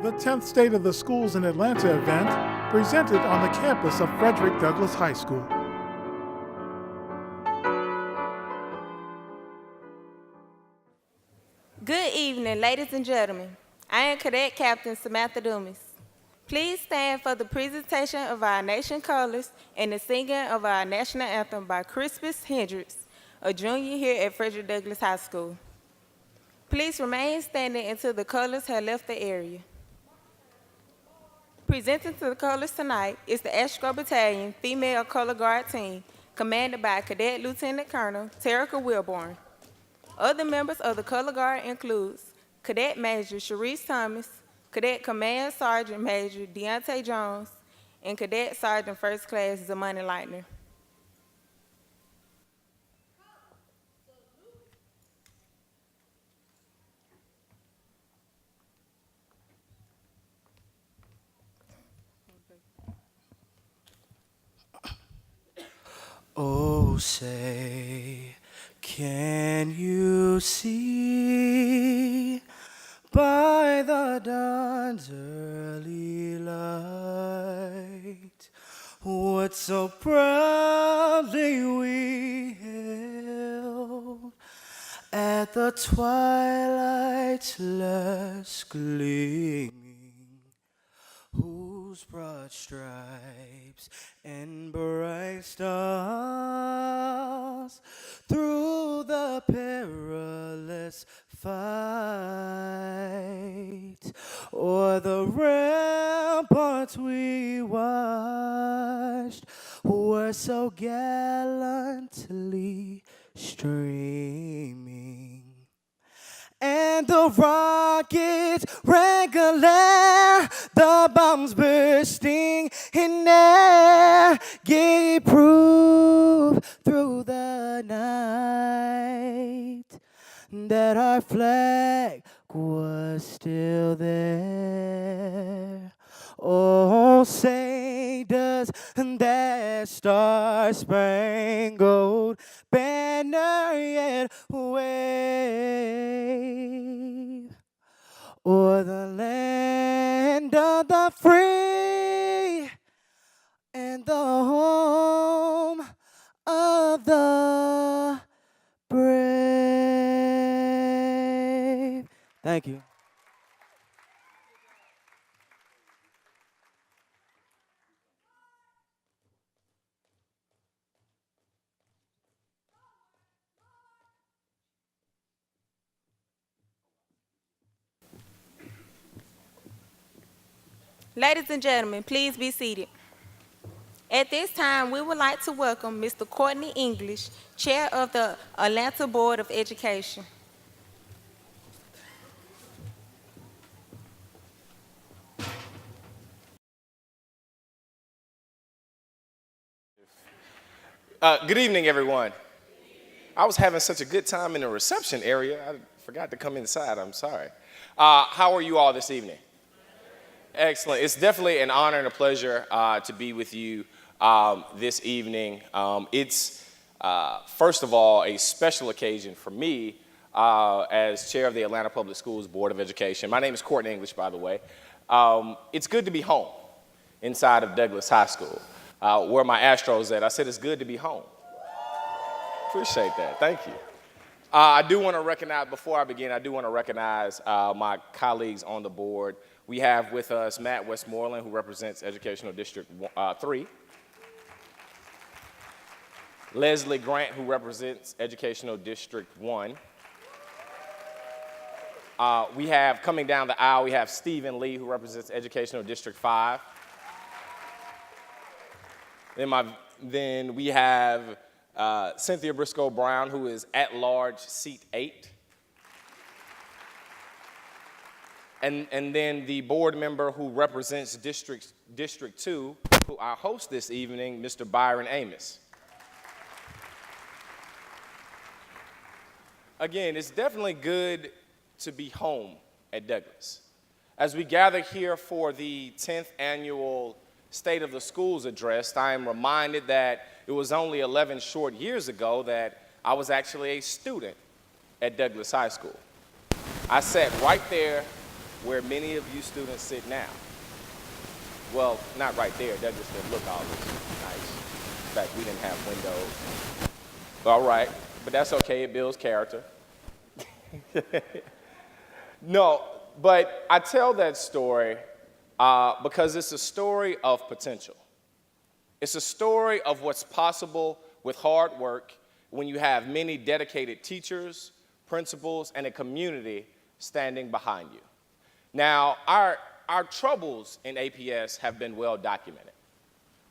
The 10th State of the Schools in Atlanta event presented on the campus of Frederick Douglass High School. Good evening, ladies and gentlemen. I am Cadet Captain Samantha Dumas. Please stand for the presentation of our nation colors and the singing of our national anthem by Crispus Hendricks, a junior here at Frederick Douglass High School. Please remain standing until the colors have left the area. Presenting to the colors tonight is the Escrow Battalion Female Color Guard Team, commanded by Cadet Lieutenant Colonel Terica Wilborn. Other members of the Color Guard includes Cadet Major Sharice Thomas, Cadet Command Sergeant Major Deontay Jones, and Cadet Sergeant First Class Zamani Lightner. Oh, say, can you see by the dawn's early light what so proudly we hailed at the twilight's last gleaming, whose broad stripes and bright stars through the perilous fight o'er the ramparts we watched were so gallantly streaming. And the rockets rang glare, the bombs bursting in air, gave proof through the night that our flag was still there. Oh, say does that star-spangled banner yet wave o'er the land of the free and the home of the brave? Thank you. Ladies and gentlemen, please be seated. At this time, we would like to welcome Mr. Courtney English, Chair of the Atlanta Board of Education. Good evening, everyone. I was having such a good time in the reception area, I forgot to come inside, I'm sorry. How are you all this evening? Excellent. It's definitely an honor and a pleasure to be with you this evening. It's, first of all, a special occasion for me as chair of the Atlanta Public Schools Board of Education. My name is Courtney English, by the way. It's good to be home inside of Douglass High School, where my Astros at. I said it's good to be home. Appreciate that. Thank you. I do want to recognize, before I begin, I do want to recognize my colleagues on the board. We have with us Matt Westmoreland, who represents Educational District 3. Leslie Grant, who represents Educational District 1. We have, coming down the aisle, we have Stephen Lee, who represents Educational District 5. Then we have Cynthia Briscoe Brown, who is at large seat 8. And then the board member who represents District 2, who I host this evening, Mr. Byron Amos. Again, it's definitely good to be home at Douglass. As we gather here for the 10th annual State of the Schools address, I am reminded that it was only 11 short years ago that I was actually a student at Douglass High School. I sat right there where many of you students sit now. Well, not right there. Douglas didn't look all this nice. In fact, we didn't have windows. All right, but that's okay. It builds character. No, but I tell that story because it's a story of potential. It's a story of what's possible with hard work when you have many dedicated teachers, principals, and a community standing behind you. Now, our troubles in APS have been well documented.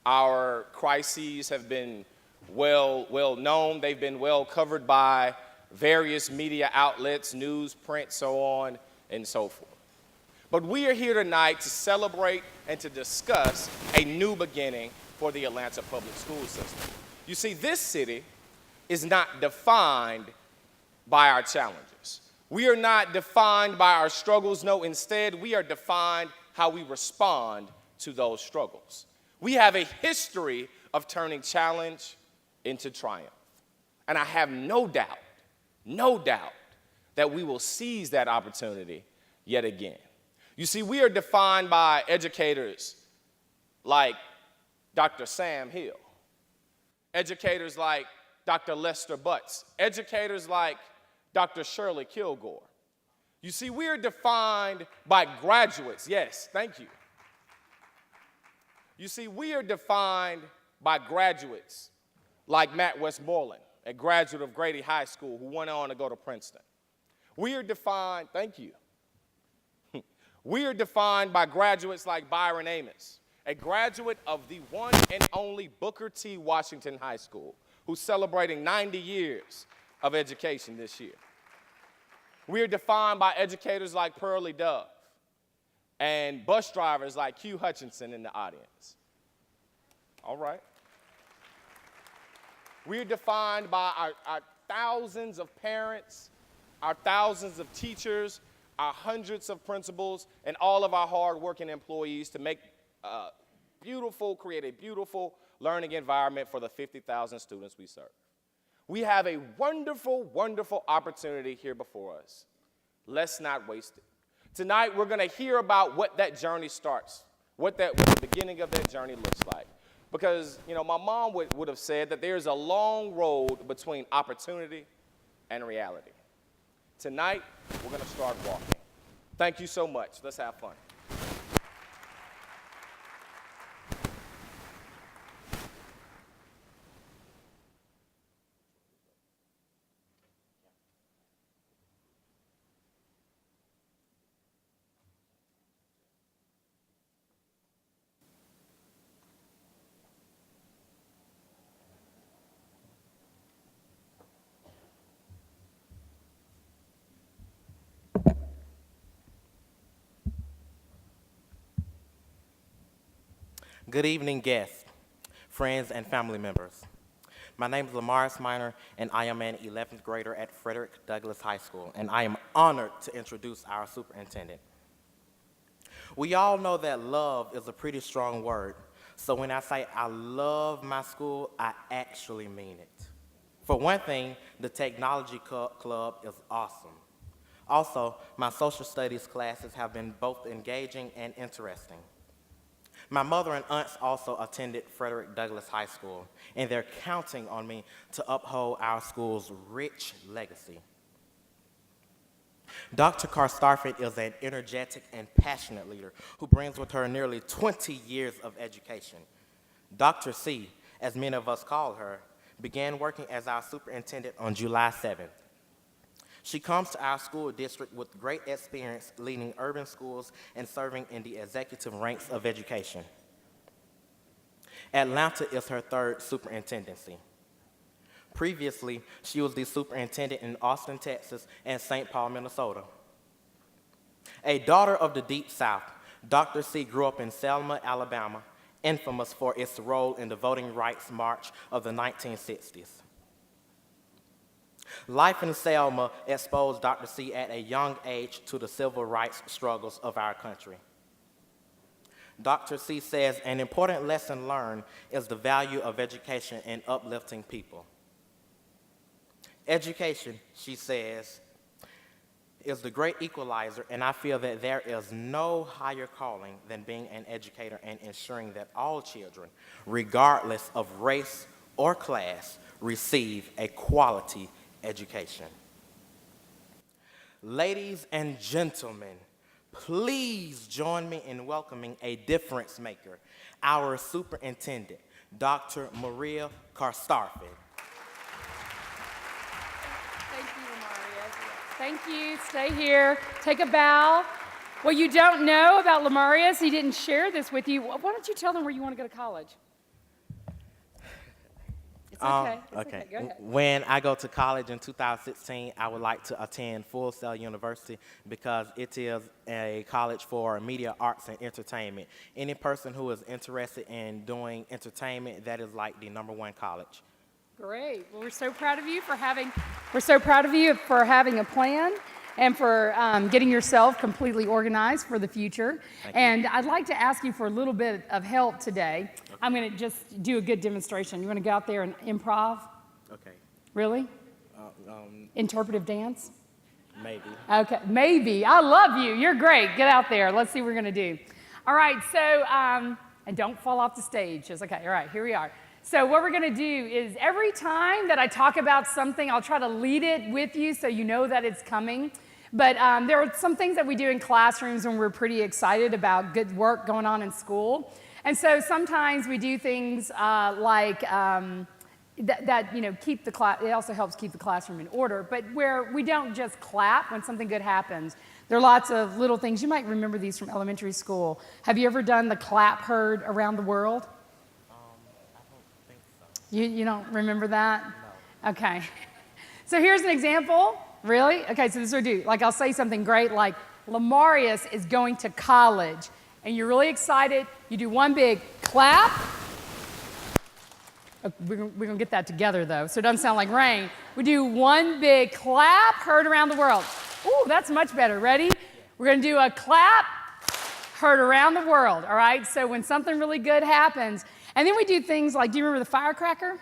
Our crises have been well known. They've been well covered by various media outlets, news, print, so on and so forth. But we are here tonight to celebrate and to discuss a new beginning for the Atlanta public school system. You see, this city is not defined by our challenges. We are not defined by our struggles. No, instead, we are defined how we respond to those struggles. We have a history of turning challenge into triumph. And I have no doubt that we will seize that opportunity yet again. You see, we are defined by educators like Dr. Sam Hill, educators like Dr. Lester Butts, educators like Dr. Shirley Kilgore. You see, we are defined by graduates. Yes, thank you. You see, we are defined by graduates like Matt Westmoreland, a graduate of Grady High School who went on to go to Princeton. We are defined, thank you. We are defined by graduates like Byron Amos, a graduate of the one and only Booker T. Washington High School, who's celebrating 90 years of education this year. We are defined by educators like Pearlie Dove and bus drivers like Hugh Hutchinson in the audience. All right. We are defined by our thousands of parents, our thousands of teachers, our hundreds of principals, and all of our hardworking employees to create a beautiful learning environment for the 50,000 students we serve. We have a wonderful, wonderful opportunity here before us. Let's not waste it. Tonight, we're going to hear about what that journey starts, what the beginning of that journey looks like. Because, my mom would have said that there's a long road between opportunity and reality. Tonight, we're going to start walking. Thank you so much. Let's have fun. Good evening, guests, friends, and family members. My name is Lamaris Minor, and I am an 11th grader at Frederick Douglass High School, and I am honored to introduce our superintendent. We all know that love is a pretty strong word, so when I say I love my school, I actually mean it. For one thing, the technology club is awesome. Also, my social studies classes have been both engaging and interesting. My mother and aunts also attended Frederick Douglass High School, and they're counting on me to uphold our school's rich legacy. Dr. Carstarford is an energetic and passionate leader who brings with her nearly 20 years of education. Dr. C, as many of us call her, began working as our superintendent on July 7th. She comes to our school district with great experience leading urban schools and serving in the executive ranks of education. Atlanta is her third superintendency. Previously, she was the superintendent in Austin, Texas, and St. Paul, Minnesota. A daughter of the Deep South, Dr. C grew up in Selma, Alabama, infamous for its role in the Voting Rights March of the 1960s. Life in Selma exposed Dr. C at a young age to the civil rights struggles of our country. Dr. C says an important lesson learned is the value of education in uplifting people. Education, she says, is the great equalizer, and I feel that there is no higher calling than being an educator and ensuring that all children, regardless of race or class, receive a quality education. Ladies and gentlemen, please join me in welcoming a difference maker, our superintendent, Dr. Maria Karstarfin. Thank you, Lamarius. Thank you. Stay here. Take a bow. What you don't know about Lamarius, he didn't share this with you. Why don't you tell them where you want to go to college? It's okay. It's okay. Go ahead. When I go to college in 2016, I would like to attend Full Sail University because it is a college for media, arts, and entertainment. Any person who is interested in doing entertainment, that is like the #1 college. Great. Well, we're so proud of you for having a plan and for getting yourself completely organized for the future. And I'd like to ask you for a little bit of help today. Okay. I'm going to just do a good demonstration. You want to go out there and improv? Okay. Really? Interpretive dance? Maybe. Okay, maybe. I love you. You're great. Get out there. Let's see what we're going to do. All right, so, and don't fall off the stage. It's okay. All right, here we are. So what we're going to do is every time that I talk about something, I'll try to lead it with you so you know that it's coming. But there are some things that we do in classrooms when we're pretty excited about good work going on in school. And so sometimes we do things like that you know, keep the class. It also helps keep the classroom in order. But where we don't just clap when something good happens. There are lots of little things. You might remember these from elementary school. Have you ever done the clap heard around the world? You don't remember that? No. Okay. So here's an example. Really? Okay, so this is what I do. Like I'll say something great like, Lamarius is going to college. And you're really excited. You do one big clap. We're going to get that together though, so it doesn't sound like rain. We do one big clap, heard around the world. Ooh, that's much better. Ready? We're going to do a clap, heard around the world. All right? So when something really good happens, and then we do things like, do you remember the firecracker?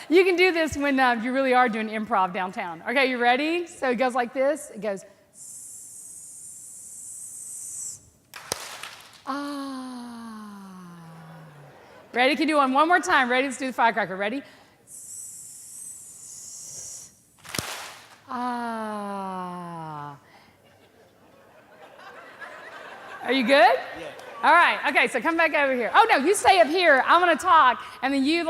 You can do this when you really are doing improv downtown. Okay, you ready? So it goes like this. It goes, ah. Ready? Can you do one more time? Ready? Let's do the firecracker. Ready? Ah. Are you good? Yeah. All right. Okay, so come back over here. Oh, no, you stay up here. I'm going to talk, and then you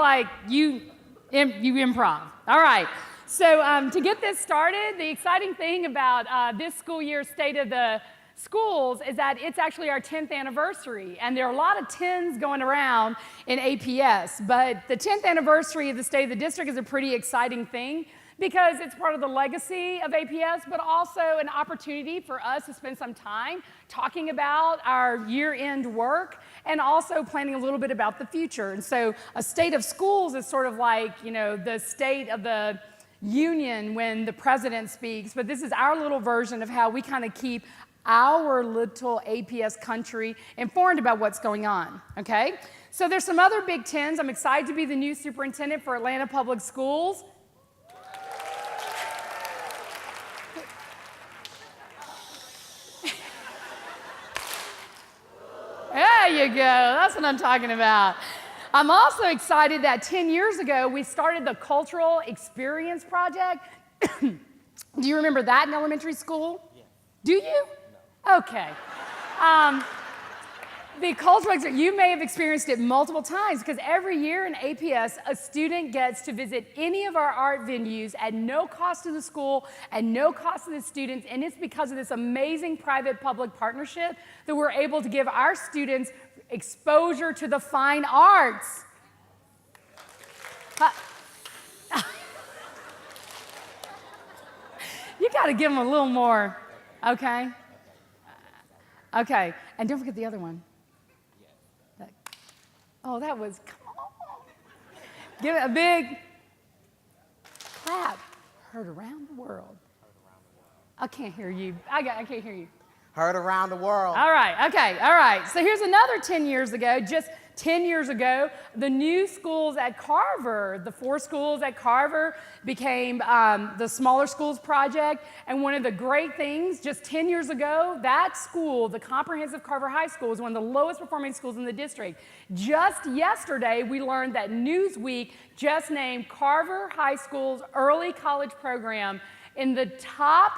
improv. All right. So to get this started, the exciting thing about this school year's State of the Schools is that it's actually our 10th anniversary, and there are a lot of 10s going around in APS, but the 10th anniversary of the State of the District is a pretty exciting thing because it's part of the legacy of APS, but also an opportunity for us to spend some time talking about our year-end work and also planning a little bit about the future. And so a State of Schools is sort of like, you know, the state of the union when the president speaks, but this is our little version of how we kind of keep our little APS country informed about what's going on, okay? So there's some other Big Tens. I'm excited to be the new superintendent for Atlanta Public Schools. There you go. That's what I'm talking about. I'm also excited that 10 years ago, we started the Cultural Experience Project. Do you remember that in elementary school? Yeah. Do you? No. Okay. The cultural experience, you may have experienced it multiple times because every year in APS, a student gets to visit any of our art venues at no cost to the school and no cost to the students, and it's because of this amazing private-public partnership that we're able to give our students exposure to the fine arts. You got to give them a little more, okay? Okay, and don't forget the other one. Oh, that was, come on. Give it a big clap. Heard around the world. I can't hear you. I can't hear you. Heard around the world. All right, okay, all right. So here's another 10 years ago, just 10 years ago, the new schools at Carver, the 4 schools at Carver became the Smaller Schools Project. And one of the great things, just 10 years ago, that school, the Comprehensive Carver High School, was one of the lowest performing schools in the district. Just yesterday, we learned that Newsweek just named Carver High School's early college program in the top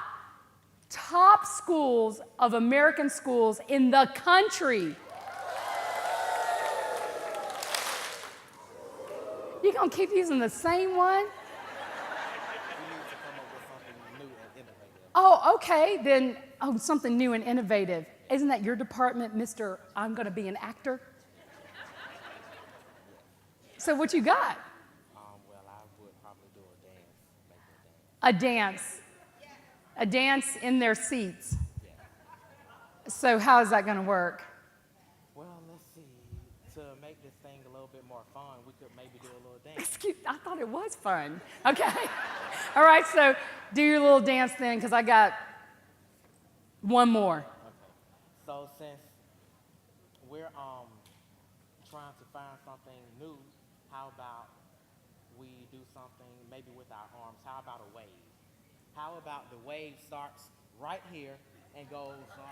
schools of American schools in the country. You gonna keep using the same one? Oh, okay, then, something new and innovative. Isn't that your department, Mr. I'm gonna be an actor? So what you got? Well, I would probably do a dance, make a dance. A dance in their seats. So how is that gonna work? Well, let's see. To make this thing a little bit more fun, we could maybe do a little dance. Excuse, I thought it was fun. Okay. All right, so do your little dance then, because I got one more. Okay. So since we're trying to find something new, how about we do something maybe with our arms? How about a wave? How about the wave starts right here and goes all the way from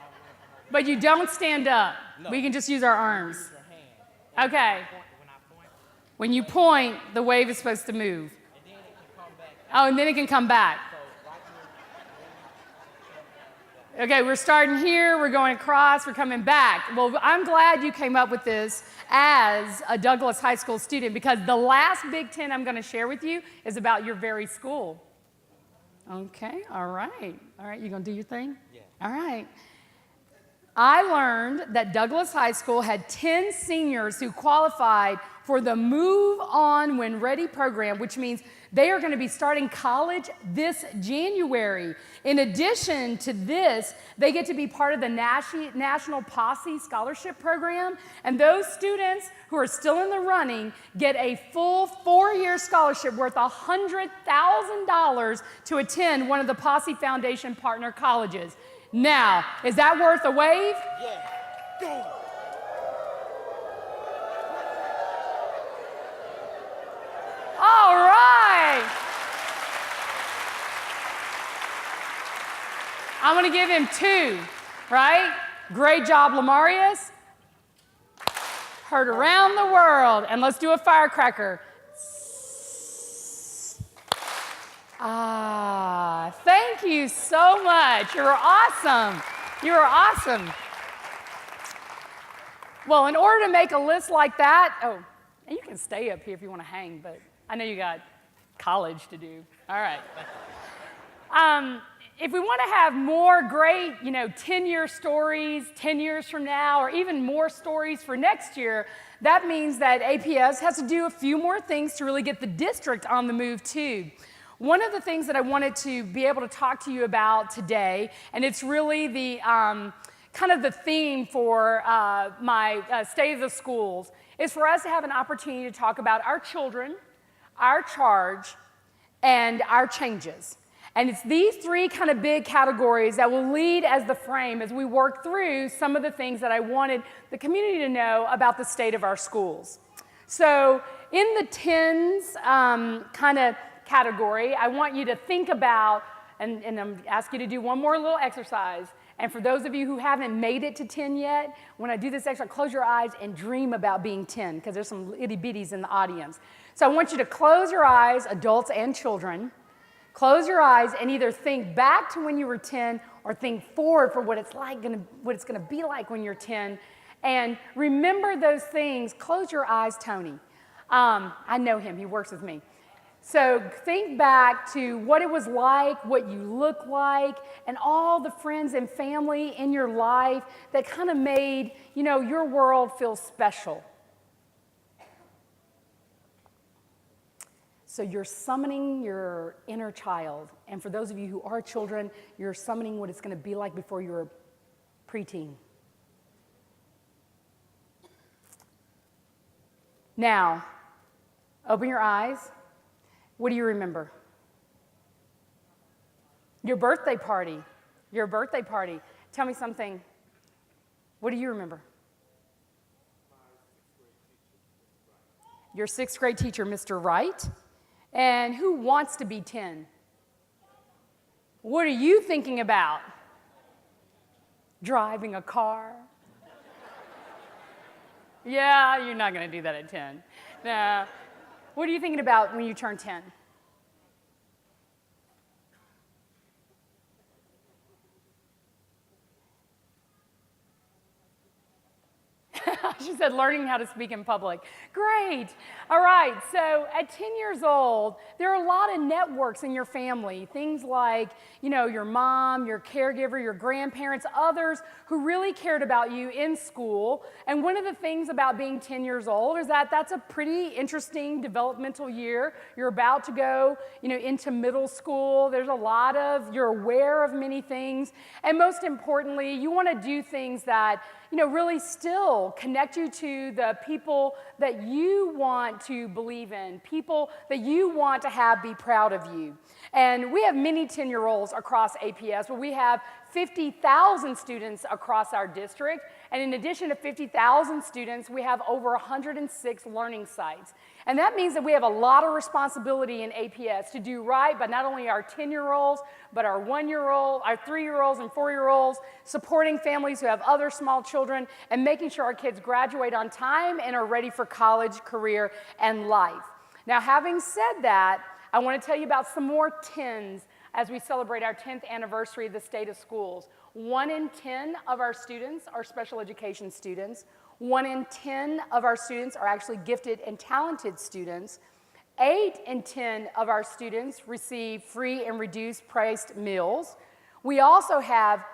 over But you don't stand up. No. We can just use our arms. Use your hand. Okay. When I point, When you point, the wave is supposed to move. and then it can come back. Oh, and then it can come back. So right here. Okay, we're starting here, we're going across, we're coming back. Well, I'm glad you came up with this as a Douglas High School student, because the last Big Ten I'm going to share with you is about your very school. Okay, all right. All right, you going to do your thing? Yeah. All right. I learned that Douglas High School had 10 seniors who qualified for the Move On When Ready program, which means they are going to be starting college this January. In addition to this, they get to be part of the National Posse Scholarship Program, and those students who are still in the running get a full 4-year scholarship worth $100,000 to attend one of the Posse Foundation partner colleges. Now, is that worth a wave? Yeah. Go. All right. I'm going to give him 2, right? Great job, Lamarius. Heard around the world. And let's do a firecracker. Ah, thank you so much. You were awesome. You were awesome. Well, in order to make a list like that, and you can stay up here if you want to hang, but I know you got college to do. All right. If we want to have more great, 10-year stories 10 years from now, or even more stories for next year, that means that APS has to do a few more things to really get the district on the move too. One of the things that I wanted to be able to talk to you about today, and it's really the kind of the theme for my State of the Schools, is for us to have an opportunity to talk about our children, our charge, and our changes. And it's these 3 kind of big categories that will lead as the frame as we work through some of the things that I wanted the community to know about the state of our schools. So in the 10s kind of category, I want you to think about, and I'm asking you to do one more little exercise. And for those of you who haven't made it to 10 yet, when I do this exercise, close your eyes and dream about being 10, because there's some itty bitties in the audience. So I want you to close your eyes, adults and children. Close your eyes and either think back to when you were 10 or think forward for what it's going to be like when you're 10. And remember those things. Close your eyes, Tony. I know him. He works with me. So think back to what it was like, what you look like, and all the friends and family in your life that kind of made, your world feel special. So you're summoning your inner child. And for those of you who are children, you're summoning what it's going to be like before you're a preteen. Now, open your eyes. What do you remember? Your birthday party. Your birthday party. Tell me something. What do you remember? your 6th grade teacher, Mr. Wright. And who wants to be 10? What are you thinking about? Driving a car? Yeah, you're not going to do that at 10. No. What are you thinking about when you turn 10? She said learning how to speak in public. Great. All right, so at 10 years old, there are a lot of networks in your family. Things like, your mom, your caregiver, your grandparents, others who really cared about you in school. And one of the things about being 10 years old is that that's a pretty interesting developmental year. You're about to go, into middle school. You're aware of many things. And most importantly, you want to do things that really still connect you to the people that you want to believe in, people that you want to have be proud of you. And we have many 10-year-olds across APS, but we have 50,000 students across our district. And in addition to 50,000 students, we have over 106 learning sites. And that means that we have a lot of responsibility in APS to do right by not only our 10-year-olds, but our 1-year-old, our 3-year-olds and 4-year-olds, supporting families who have other small children, and making sure our kids graduate on time and are ready for college, career, and life. Now, having said that, I want to tell you about some more 10s as we celebrate our 10th anniversary of the state of schools. 1 in 10 of our students are special education students. 1 in 10 of our students are actually gifted and talented students. 8 in 10 of our students receive free and reduced priced meals. We also have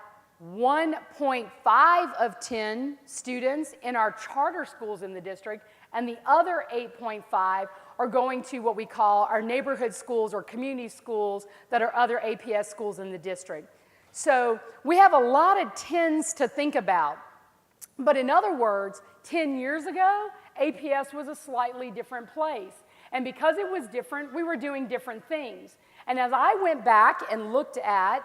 1.5 of 10 students in our charter schools in the district, and the other 8.5 are going to what we call our neighborhood schools or community schools that are other APS schools in the district. So we have a lot of 10s to think about. But in other words, 10 years ago, APS was a slightly different place. And because it was different, we were doing different things. And as I went back and looked at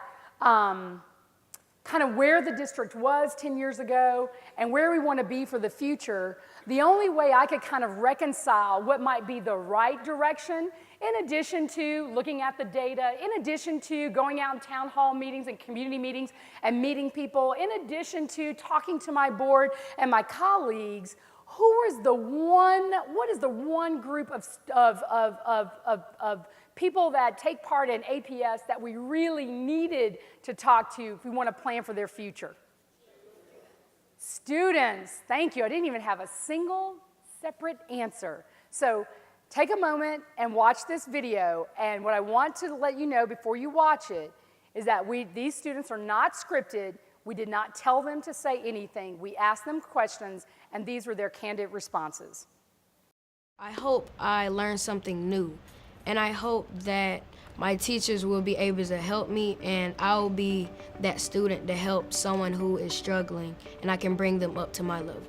kind of where the district was 10 years ago and where we want to be for the future, the only way I could kind of reconcile what might be the right direction, in addition to looking at the data, in addition to going out in town hall meetings and community meetings and meeting people, in addition to talking to my board and my colleagues, what is the one group of people that take part in APS that we really needed to talk to if we want to plan for their future? Students. Thank you. I didn't even have a single separate answer. So take a moment and watch this video. And what I want to let you know before you watch it is that these students are not scripted. We did not tell them to say anything. We asked them questions, and these were their candid responses. I hope I learned something new, and I hope that my teachers will be able to help me, and I'll be that student to help someone who is struggling, and I can bring them up to my level.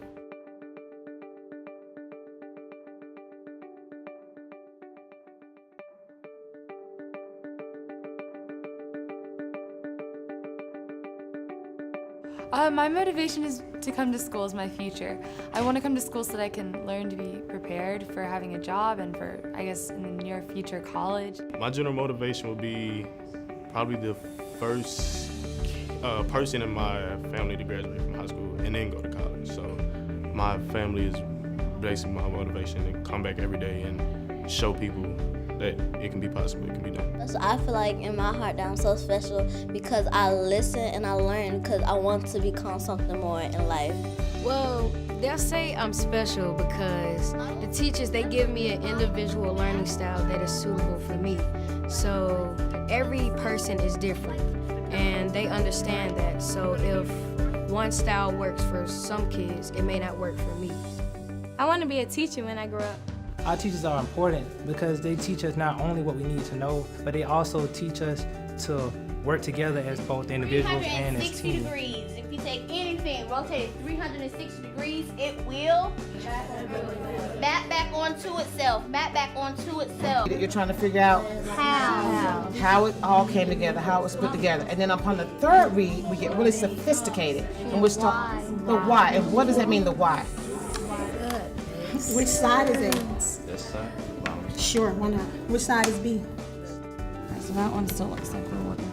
My motivation is to come to school is my future. I want to come to school so that I can learn to be prepared for having a job and for, I guess, in the near future, college. My general motivation would be probably the first person in my family to graduate from high school and then go to college. So my family is basically my motivation to come back every day and show people that it can be possible, it can be done. So I feel like in my heart that I'm so special because I listen and I learn because I want to become something more in life. Well, they'll say I'm special because the teachers, they give me an individual learning style that is suitable for me. So every person is different and they understand that. So if one style works for some kids, it may not work for me. I want to be a teacher when I grow up. Our teachers are important because they teach us not only what we need to know, but they also teach us to work together as both individuals and as teams. 360 degrees. If you take anything, rotate it 360 degrees, it will map back onto itself. Map back onto itself. You're trying to figure out how it all came together, how it was put together. And then upon the third read, we get really sophisticated. And we're talking the why. And what does that mean, the why? Which side is it? this side? Wow. Sure, why not? Which side is B? So that one still looks like we're working.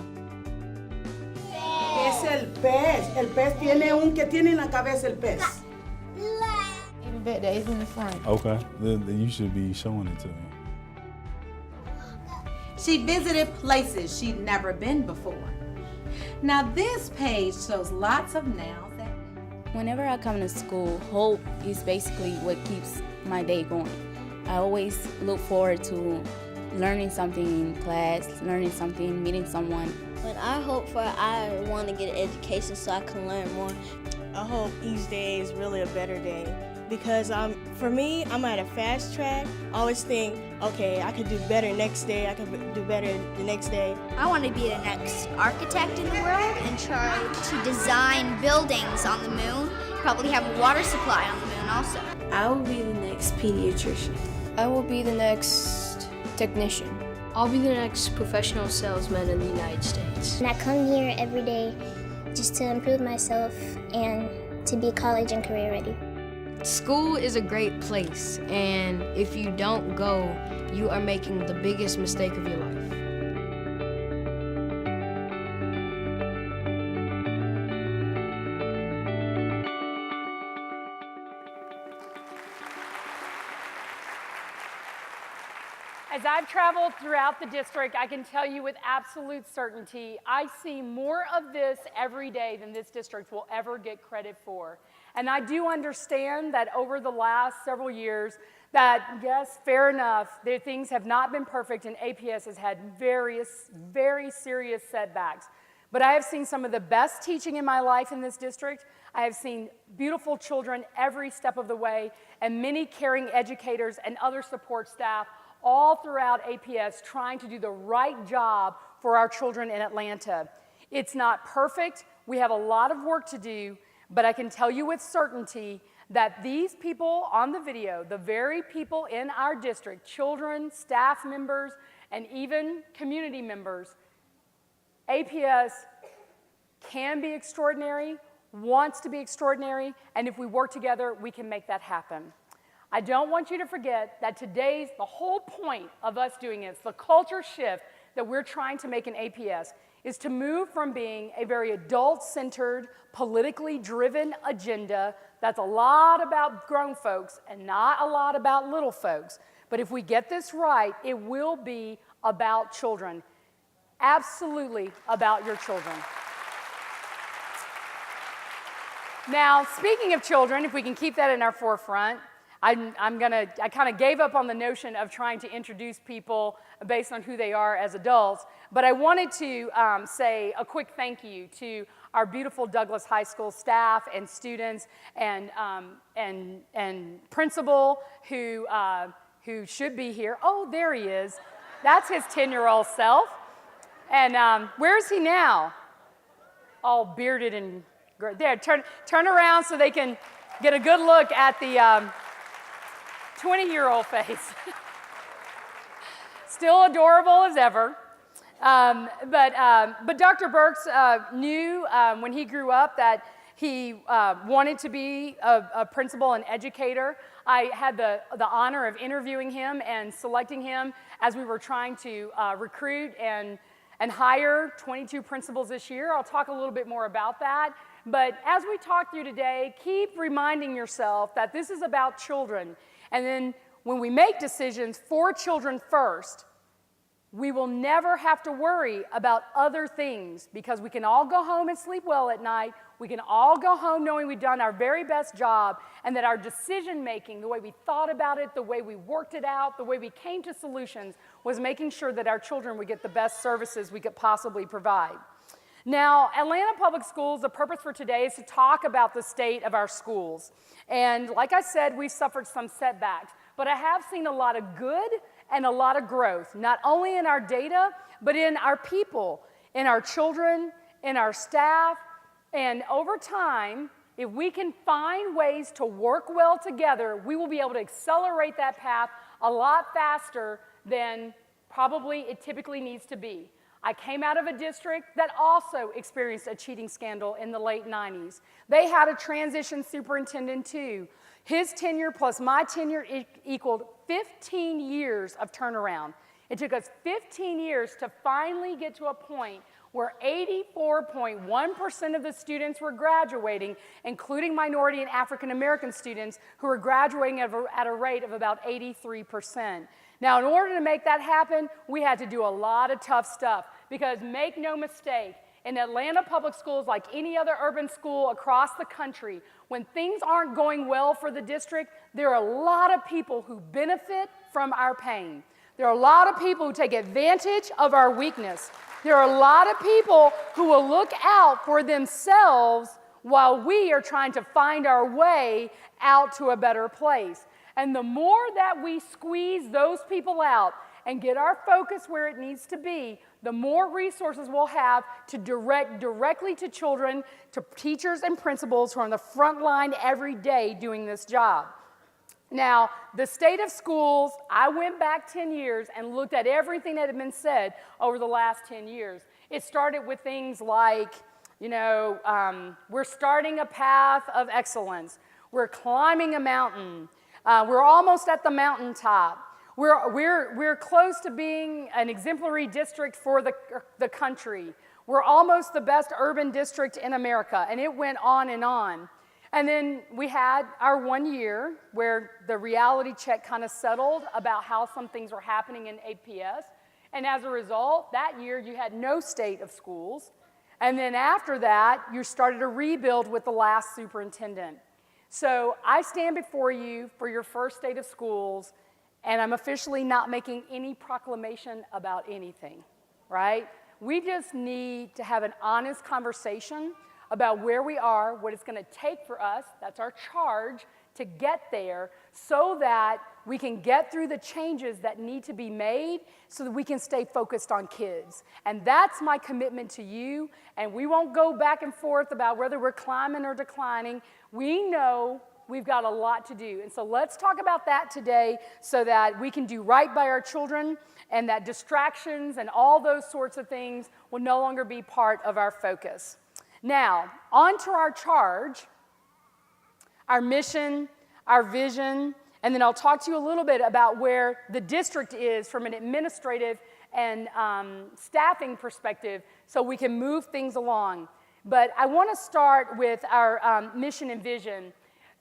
Es el pez. El pez tiene un que tiene en la cabeza el pez. Even bet that is in the front. Okay, then you should be showing it to me. She visited places she'd never been before. Now this page shows lots of nouns that... Whenever I come to school, hope is basically what keeps my day going. I always look forward to learning something in class, learning something, meeting someone. When I hope for, I want to get an education so I can learn more. I hope each day is really a better day because for me, I'm at a fast track. I always think, okay, I could do better next day, I could do better the next day. I want to be the next architect in the world and try to design buildings on the moon, probably have a water supply on the moon also. I will be the next pediatrician. I will be the next technician. I'll be the next professional salesman in the United States. And I come here every day just to improve myself and to be college and career ready. School is a great place, and if you don't go, you are making the biggest mistake of your life. As I've traveled throughout the district, I can tell you with absolute certainty, I see more of this every day than this district will ever get credit for. And I do understand that over the last several years that, yes, fair enough, things have not been perfect and APS has had various, very serious setbacks. But I have seen some of the best teaching in my life in this district. I have seen beautiful children every step of the way and many caring educators and other support staff all throughout APS trying to do the right job for our children in Atlanta. It's not perfect. We have a lot of work to do, but I can tell you with certainty that these people on the video, the very people in our district, children, staff members, and even community members, APS can be extraordinary, wants to be extraordinary, and if we work together, we can make that happen. I don't want you to forget that the whole point of us doing this, the culture shift that we're trying to make in APS, is to move from being a very adult-centered, politically driven agenda that's a lot about grown folks and not a lot about little folks. But if we get this right, it will be about children. Absolutely about your children. Now, speaking of children, if we can keep that in our forefront, I kind of gave up on the notion of trying to introduce people based on who they are as adults, but I wanted to say a quick thank you to our beautiful Douglas High School staff and students and principal who should be here. Oh, there he is. That's his 10-year-old self. And where is he now? All bearded and great. There, turn around so they can get a good look at the 20-year-old face. Still adorable as ever. But Dr. Burks knew when he grew up that he wanted to be a principal and educator. I had the honor of interviewing him and selecting him as we were trying to recruit and hire 22 principals this year. I'll talk a little bit more about that. But as we talk through today, keep reminding yourself that this is about children. And then when we make decisions for children first, we will never have to worry about other things because we can all go home and sleep well at night. We can all go home knowing we've done our very best job and that our decision making, the way we thought about it, the way we worked it out, the way we came to solutions was making sure that our children would get the best services we could possibly provide. Now, Atlanta Public Schools, the purpose for today is to talk about the state of our schools. And like I said, we've suffered some setbacks, but I have seen a lot of good and a lot of growth, not only in our data, but in our people, in our children, in our staff. And over time, if we can find ways to work well together, we will be able to accelerate that path a lot faster than probably it typically needs to be. I came out of a district that also experienced a cheating scandal in the late 90s. They had a transition superintendent too. His tenure plus my tenure equaled 15 years of turnaround. It took us 15 years to finally get to a point where 84.1% of the students were graduating, including minority and African American students who were graduating at a rate of about 83%. Now, in order to make that happen, we had to do a lot of tough stuff because make no mistake, in Atlanta Public Schools, like any other urban school across the country, when things aren't going well for the district, there are a lot of people who benefit from our pain. There are a lot of people who take advantage of our weakness. There are a lot of people who will look out for themselves while we are trying to find our way out to a better place. And the more that we squeeze those people out and get our focus where it needs to be, the more resources we'll have to direct directly to children, to teachers and principals who are on the front line every day doing this job. Now, the state of schools, I went back 10 years and looked at everything that had been said over the last 10 years. It started with things like, we're starting a path of excellence. We're climbing a mountain. We're almost at the mountaintop. We're close to being an exemplary district for the country. We're almost the best urban district in America, and it went on and on. And then we had our 1 year where the reality check kind of settled about how some things were happening in APS. And as a result, that year you had no state of schools. And then after that, you started a rebuild with the last superintendent. So I stand before you for your first state of schools, and I'm officially not making any proclamation about anything, right? We just need to have an honest conversation about where we are, what it's going to take for us, that's our charge, to get there so that we can get through the changes that need to be made so that we can stay focused on kids. And that's my commitment to you, and we won't go back and forth about whether we're climbing or declining. We know we've got a lot to do, and so let's talk about that today so that we can do right by our children and that distractions and all those sorts of things will no longer be part of our focus. Now, on to our charge, our mission, our vision, and then I'll talk to you a little bit about where the district is from an administrative and staffing perspective so we can move things along. But I want to start with our mission and vision.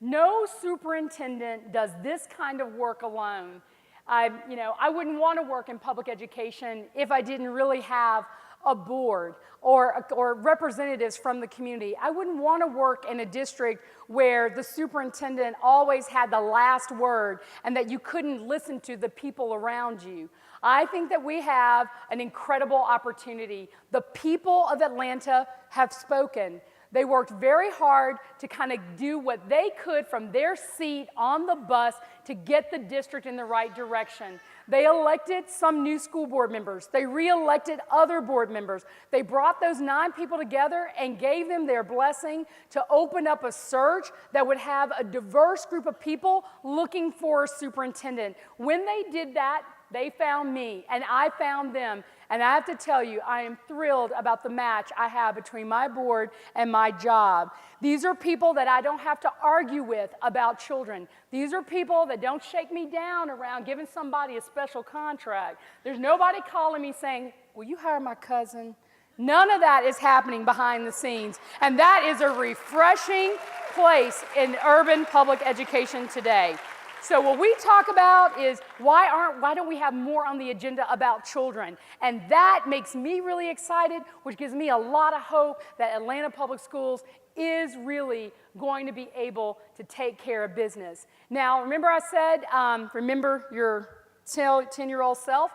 No superintendent does this kind of work alone. I wouldn't want to work in public education if I didn't really have a board or representatives from the community. I wouldn't want to work in a district where the superintendent always had the last word and that you couldn't listen to the people around you. I think that we have an incredible opportunity. The people of Atlanta have spoken. They worked very hard to kind of do what they could from their seat on the bus to get the district in the right direction. They elected some new school board members. They re-elected other board members. They brought those 9 people together and gave them their blessing to open up a search that would have a diverse group of people looking for a superintendent. When they did that, they found me, and I found them. And I have to tell you, I am thrilled about the match I have between my board and my job. These are people that I don't have to argue with about children. These are people that don't shake me down around giving somebody a special contract. There's nobody calling me saying, will you hire my cousin? None of that is happening behind the scenes. And that is a refreshing place in urban public education today. So what we talk about is why don't we have more on the agenda about children? And that makes me really excited, which gives me a lot of hope that Atlanta Public Schools is really going to be able to take care of business. Now, remember I said, remember your 10-year-old self?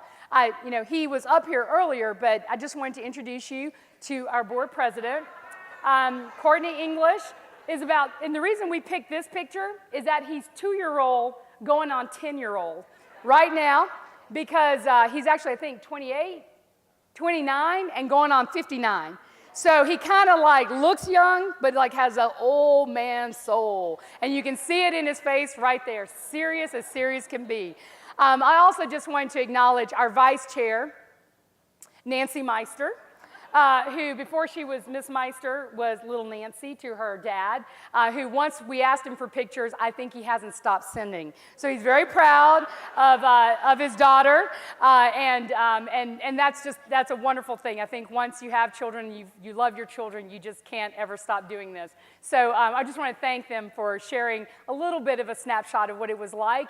He was up here earlier, but I just wanted to introduce you to our board president. Courtney English is and the reason we picked this picture is that he's 2-year-old going on 10-year-old right now because he's actually, I think, 28, 29, and going on 59. So he kind of looks young, but has an old man soul. And you can see it in his face right there, serious as serious can be. I also just wanted to acknowledge our vice chair Nancy Meister, who before she was Miss Meister was little Nancy to her dad, who once we asked him for pictures, I think he hasn't stopped sending. So he's very proud of his daughter, and that's a wonderful thing. I think once you have children, you love your children, you just can't ever stop doing this. So I just want to thank them for sharing a little bit of a snapshot of what it was like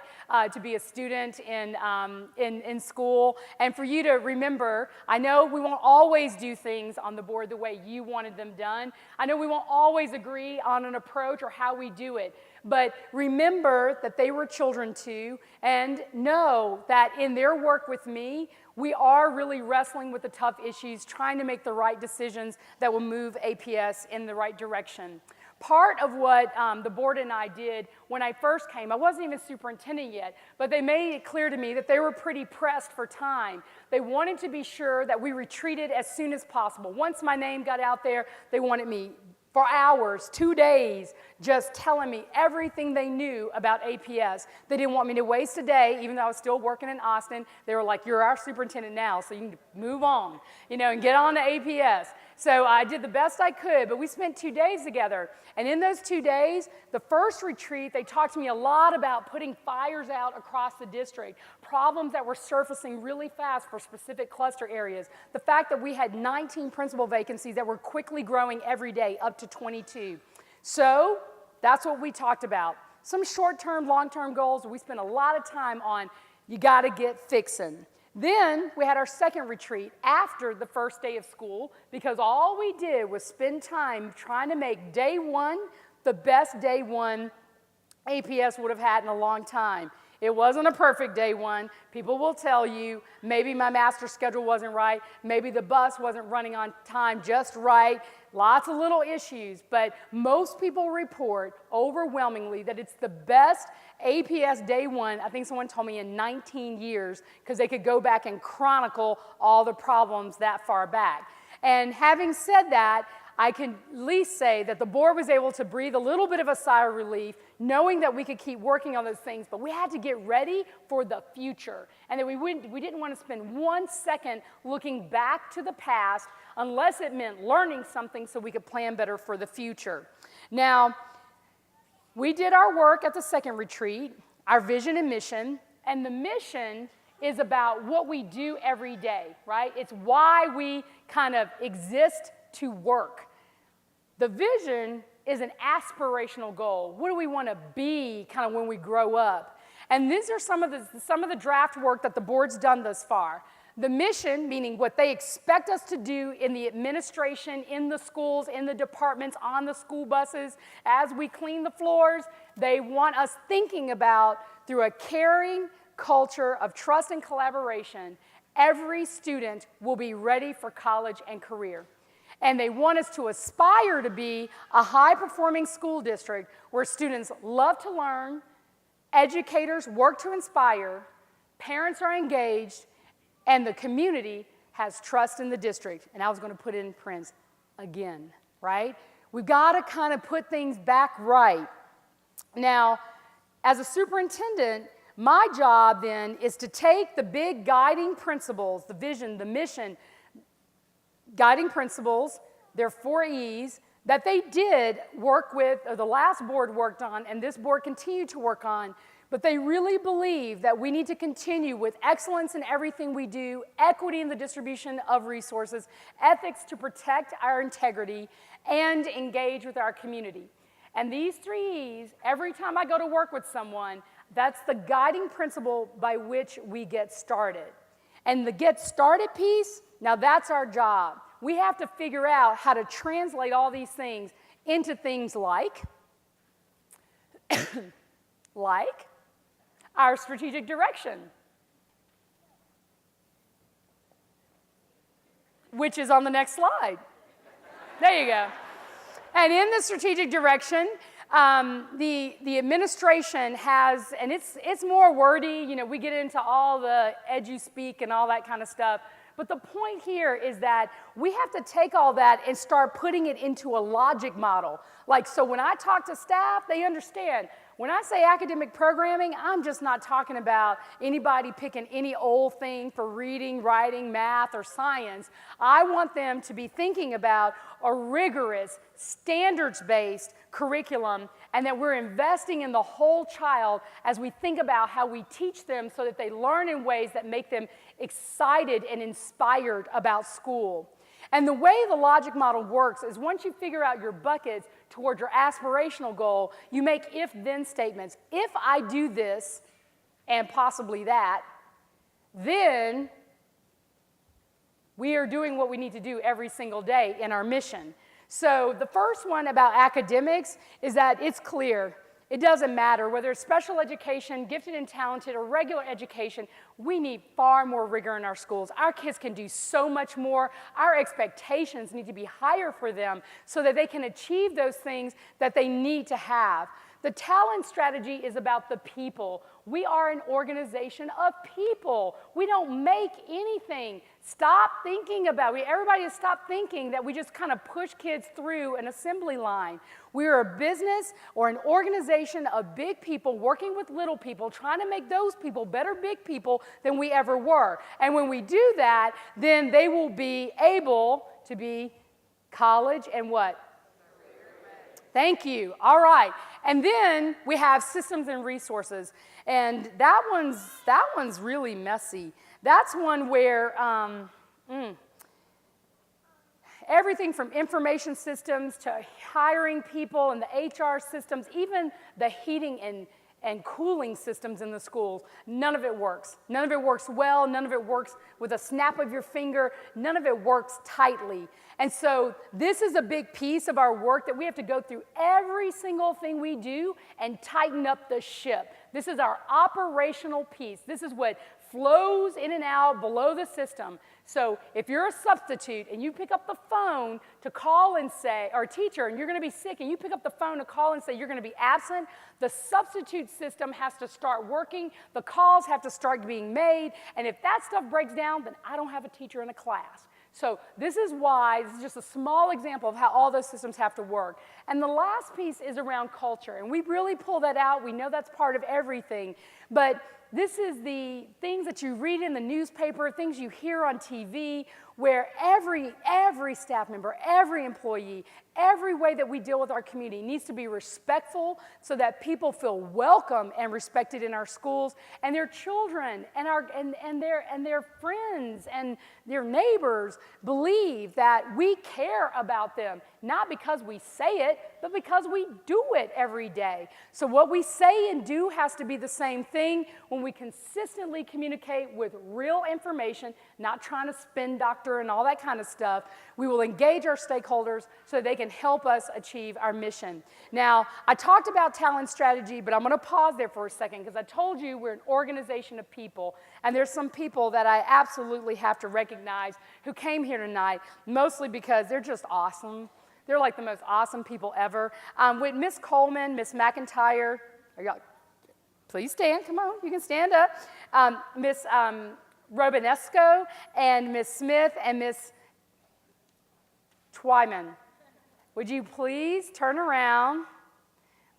to be a student in school, and for you to remember. I know we won't always do things on the board the way you wanted them done. I know we won't always agree on an approach or how we do it, but remember that they were children too, and know that in their work with me, we are really wrestling with the tough issues, trying to make the right decisions that will move APS in the right direction. Part of what the board and I did when I first came, I wasn't even superintendent yet, but they made it clear to me that they were pretty pressed for time. They wanted to be sure that we retreated as soon as possible. Once my name got out there, they wanted me for hours, 2 days, just telling me everything they knew about APS. They didn't want me to waste a day, even though I was still working in Austin. They were like, you're our superintendent now, so you need to move on, and get on to APS. So I did the best I could, but we spent 2 days together. And in those 2 days, the first retreat, they talked to me a lot about putting fires out across the district, problems that were surfacing really fast for specific cluster areas, the fact that we had 19 principal vacancies that were quickly growing every day, up to 22. So that's what we talked about. Some short-term, long-term goals. We spent a lot of time on, you got to get fixing. Then we had our second retreat after the first day of school, because all we did was spend time trying to make day one the best day one APS would have had in a long time. It wasn't a perfect day one. People will tell you, maybe my master schedule wasn't right, maybe the bus wasn't running on time just right, lots of little issues, but most people report overwhelmingly that it's the best APS day one, I think someone told me in 19 years, because they could go back and chronicle all the problems that far back. And having said that, I can at least say that the board was able to breathe a little bit of a sigh of relief, knowing that we could keep working on those things, but we had to get ready for the future, and that we didn't want to spend 1 second looking back to the past unless it meant learning something so we could plan better for the future. Now, we did our work at the second retreat, our vision and mission, and the mission is about what we do every day, right? It's why we kind of exist to work. The vision is an aspirational goal. What do we want to be kind of when we grow up? And these are some of the draft work that the board's done thus far. The mission, meaning what they expect us to do in the administration, in the schools, in the departments, on the school buses, as we clean the floors, they want us thinking about, through a caring culture of trust and collaboration, every student will be ready for college and career. And they want us to aspire to be a high-performing school district where students love to learn, educators work to inspire, parents are engaged, and the community has trust in the district. And I was going to put it in Prince again, right? We've got to kind of put things back right. Now, as a superintendent, my job then is to take the big guiding principles, the vision, the mission, guiding principles, their 4 E's, that they did work with, or the last board worked on, and this board continued to work on, but they really believe that we need to continue with excellence in everything we do, equity in the distribution of resources, ethics to protect our integrity, and engage with our community. And these 3 E's, every time I go to work with someone, that's the guiding principle by which we get started. And the get started piece, now that's our job. We have to figure out how to translate all these things into things like our strategic direction, which is on the next slide. There you go. And in the strategic direction, the administration has, and it's more wordy, we get into all the edu-speak and all that kind of stuff, but the point here is that we have to take all that and start putting it into a logic model. So when I talk to staff, they understand When I say academic programming, I'm just not talking about anybody picking any old thing for reading, writing, math, or science. I want them to be thinking about a rigorous, standards-based curriculum, and that we're investing in the whole child as we think about how we teach them so that they learn in ways that make them excited and inspired about school. And the way the logic model works is once you figure out your buckets towards your aspirational goal, you make if-then statements. If I do this, and possibly that, then we are doing what we need to do every single day in our mission. So the first one about academics is that it's clear. It doesn't matter whether it's special education, gifted and talented, or regular education, we need far more rigor in our schools. Our kids can do so much more. Our expectations need to be higher for them so that they can achieve those things that they need to have. The talent strategy is about the people. We are an organization of people. We don't make anything. Stop thinking about it. Everybody has stopped thinking that we just kind of push kids through an assembly line. We are a business or an organization of big people working with little people, trying to make those people better big people than we ever were. And when we do that, then they will be able to be college and what? Thank you. All right. And then we have systems and resources. And that one's really messy. That's one where everything from information systems to hiring people and the HR systems, even the heating and cooling systems in the schools, none of it works. None of it works well. None of it works with a snap of your finger. None of it works tightly. And so this is a big piece of our work that we have to go through every single thing we do and tighten up the ship. This is our operational piece. This is what flows in and out below the system. So if you're a substitute and you pick up the phone to call and say, or a teacher, and you're going to be sick, and you pick up the phone to call and say you're going to be absent, the substitute system has to start working, the calls have to start being made, and if that stuff breaks down, then I don't have a teacher in a class. So this is why, this is just a small example of how all those systems have to work. And the last piece is around culture, and we really pull that out. We know that's part of everything, but this is the things that you read in the newspaper, things you hear on TV, where every staff member, every employee, every way that we deal with our community needs to be respectful so that people feel welcome and respected in our schools, and their children and their friends and their neighbors believe that we care about them, not because we say it, but because we do it every day. So what we say and do has to be the same thing when we consistently communicate with real information, not trying to spin doctor and all that kind of stuff. We will engage our stakeholders so they can help us achieve our mission. Now, I talked about talent strategy, but I'm going to pause there for a second because I told you we're an organization of people, and there's some people that I absolutely have to recognize who came here tonight, mostly because they're just awesome. They're like the most awesome people ever. With Miss Coleman, Miss McIntyre, please stand, come on, you can stand up. Miss Robinesco and Miss Smith and Miss Twyman. Would you please turn around,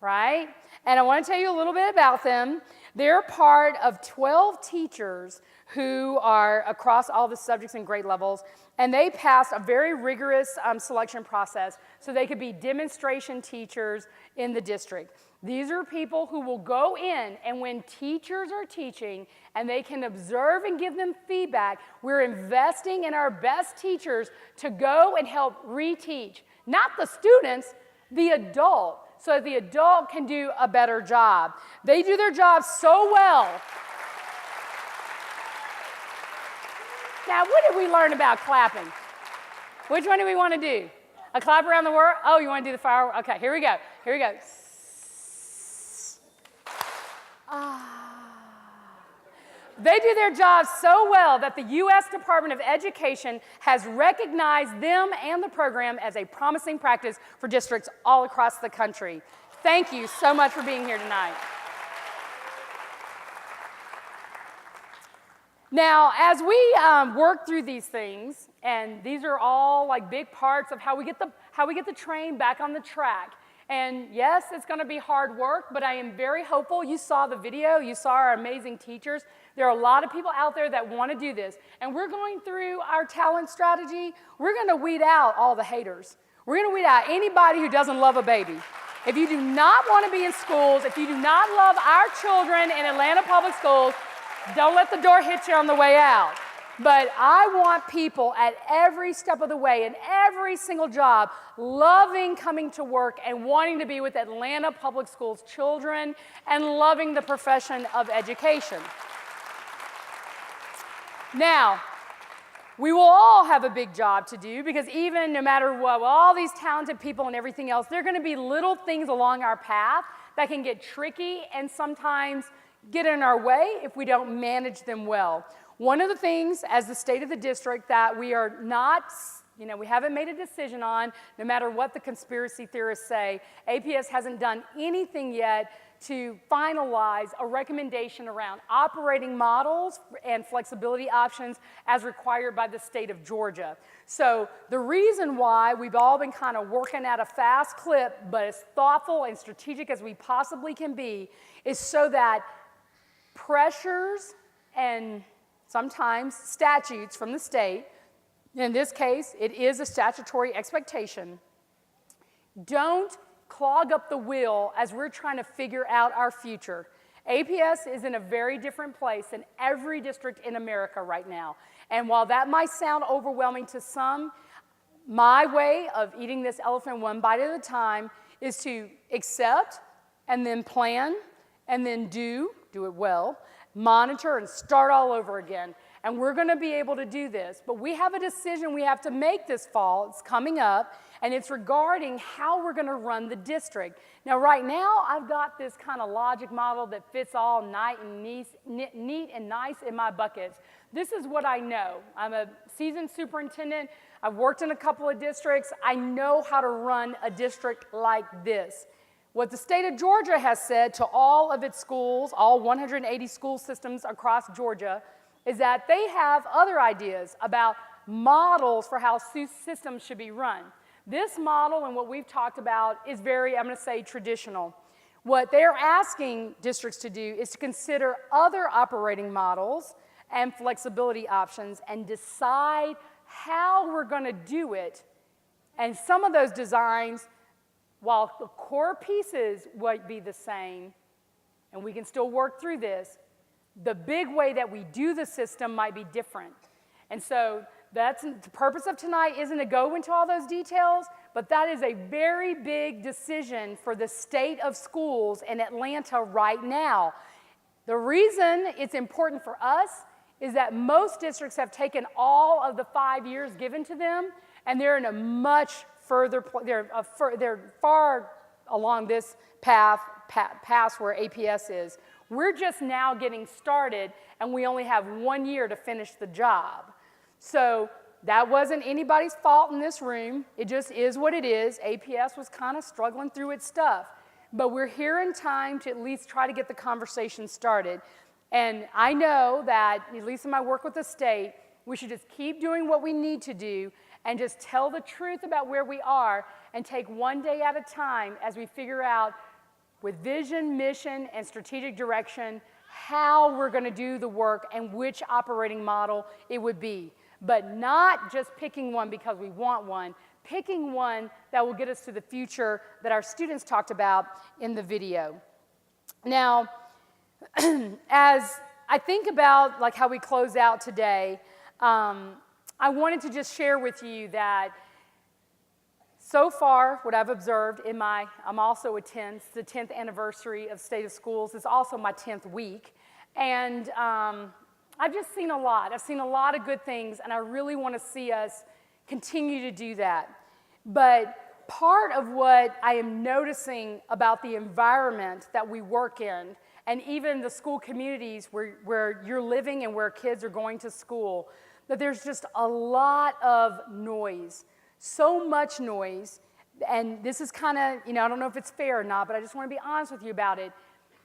right? And I want to tell you a little bit about them. They're part of 12 teachers who are across all the subjects and grade levels, and they passed a very rigorous selection process so they could be demonstration teachers in the district. These are people who will go in, and when teachers are teaching and they can observe and give them feedback, we're investing in our best teachers to go and help reteach. Not the students, the adult, so that the adult can do a better job. They do their job so well. Now, what did we learn about clapping? Which one do we want to do? A clap around the world? Oh, you want to do the firework? Okay, here we go. Here we go. They do their job so well that the U.S. Department of Education has recognized them and the program as a promising practice for districts all across the country. Thank you so much for being here tonight. Now, as we work through these things, and these are all like big parts of how we get the train back on the track, And yes, it's going to be hard work, but I am very hopeful. You saw the video. You saw our amazing teachers. There are a lot of people out there that want to do this. And we're going through our talent strategy. We're going to weed out all the haters. We're going to weed out anybody who doesn't love a baby. If you do not want to be in schools, if you do not love our children in Atlanta Public Schools, don't let the door hit you on the way out. But I want people at every step of the way, in every single job, loving coming to work and wanting to be with Atlanta Public Schools children and loving the profession of education. Now, we will all have a big job to do because even no matter what, with all these talented people and everything else, there are going to be little things along our path that can get tricky and sometimes get in our way if we don't manage them well. One of the things as the state of the district that we are not, we haven't made a decision on, no matter what the conspiracy theorists say, APS hasn't done anything yet to finalize a recommendation around operating models and flexibility options as required by the state of Georgia. So the reason why we've all been kind of working at a fast clip, but as thoughtful and strategic as we possibly can be, is so that pressures and sometimes statutes from the state, in this case, it is a statutory expectation, don't clog up the wheel as we're trying to figure out our future. APS is in a very different place than every district in America right now. And while that might sound overwhelming to some, my way of eating this elephant one bite at a time is to accept and then plan and then do it well, monitor and start all over again. And we're going to be able to do this. But we have a decision we have to make this fall. It's coming up, and it's regarding how we're going to run the district. Now, right now, I've got this kind of logic model that fits all neat and nice in my buckets. This is what I know. I'm a seasoned superintendent. I've worked in a couple of districts. I know how to run a district like this. What the state of Georgia has said to all of its schools, all 180 school systems across Georgia, is that they have other ideas about models for how systems should be run. This model and what we've talked about is very, I'm going to say, traditional. What they're asking districts to do is to consider other operating models and flexibility options and decide how we're going to do it. And some of those designs, while the core pieces might be the same, and we can still work through this, the big way that we do the system might be different. And so that's the purpose of tonight isn't to go into all those details, but that is a very big decision for the state of schools in Atlanta right now. The reason it's important for us is that most districts have taken all of the 5 years given to them, and they're in a much further, they're far along this path past where APS is. We're just now getting started, and we only have 1 year to finish the job. So that wasn't anybody's fault in this room. It just is what it is. APS was kind of struggling through its stuff. But we're here in time to at least try to get the conversation started. And I know that, at least in my work with the state, we should just keep doing what we need to do and just tell the truth about where we are and take one day at a time as we figure out, with vision, mission, and strategic direction, how we're going to do the work and which operating model it would be. But not just picking one because we want one, picking one that will get us to the future that our students talked about in the video. Now, as I think about like how we close out today, I wanted to just share with you that so far, what I've observed in I'm also the 10th anniversary of State of Schools. It's also my 10th week. And I've just seen a lot. I've seen a lot of good things, and I really want to see us continue to do that. But part of what I am noticing about the environment that we work in, and even the school communities where you're living and where kids are going to school, that there's just a lot of noise. So much noise, and this is kind of, I don't know if it's fair or not, but I just want to be honest with you about it,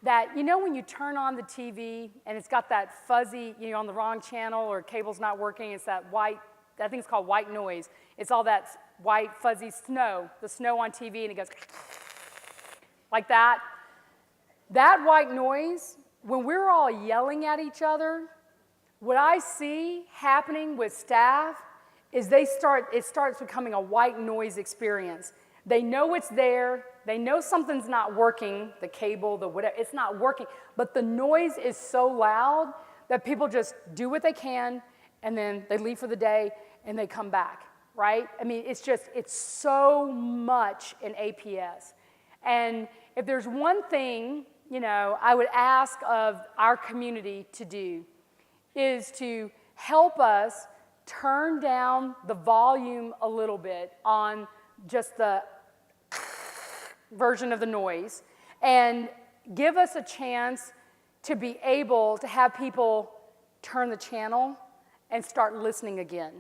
that, when you turn on the TV and it's got that fuzzy, on the wrong channel or cable's not working, it's that white, I think it's called white noise. It's all that white fuzzy snow, the snow on TV, and it goes, like that. That white noise, when we're all yelling at each other, what I see happening with staff is it starts becoming a white noise experience. They know it's there. They know something's not working, the cable, the whatever, it's not working. But the noise is so loud that people just do what they can, and then they leave for the day, and they come back, right? I mean, it's so much in APS. And if there's one thing, I would ask of our community to do is to help us turn down the volume a little bit on just the version of the noise and give us a chance to be able to have people turn the channel and start listening again.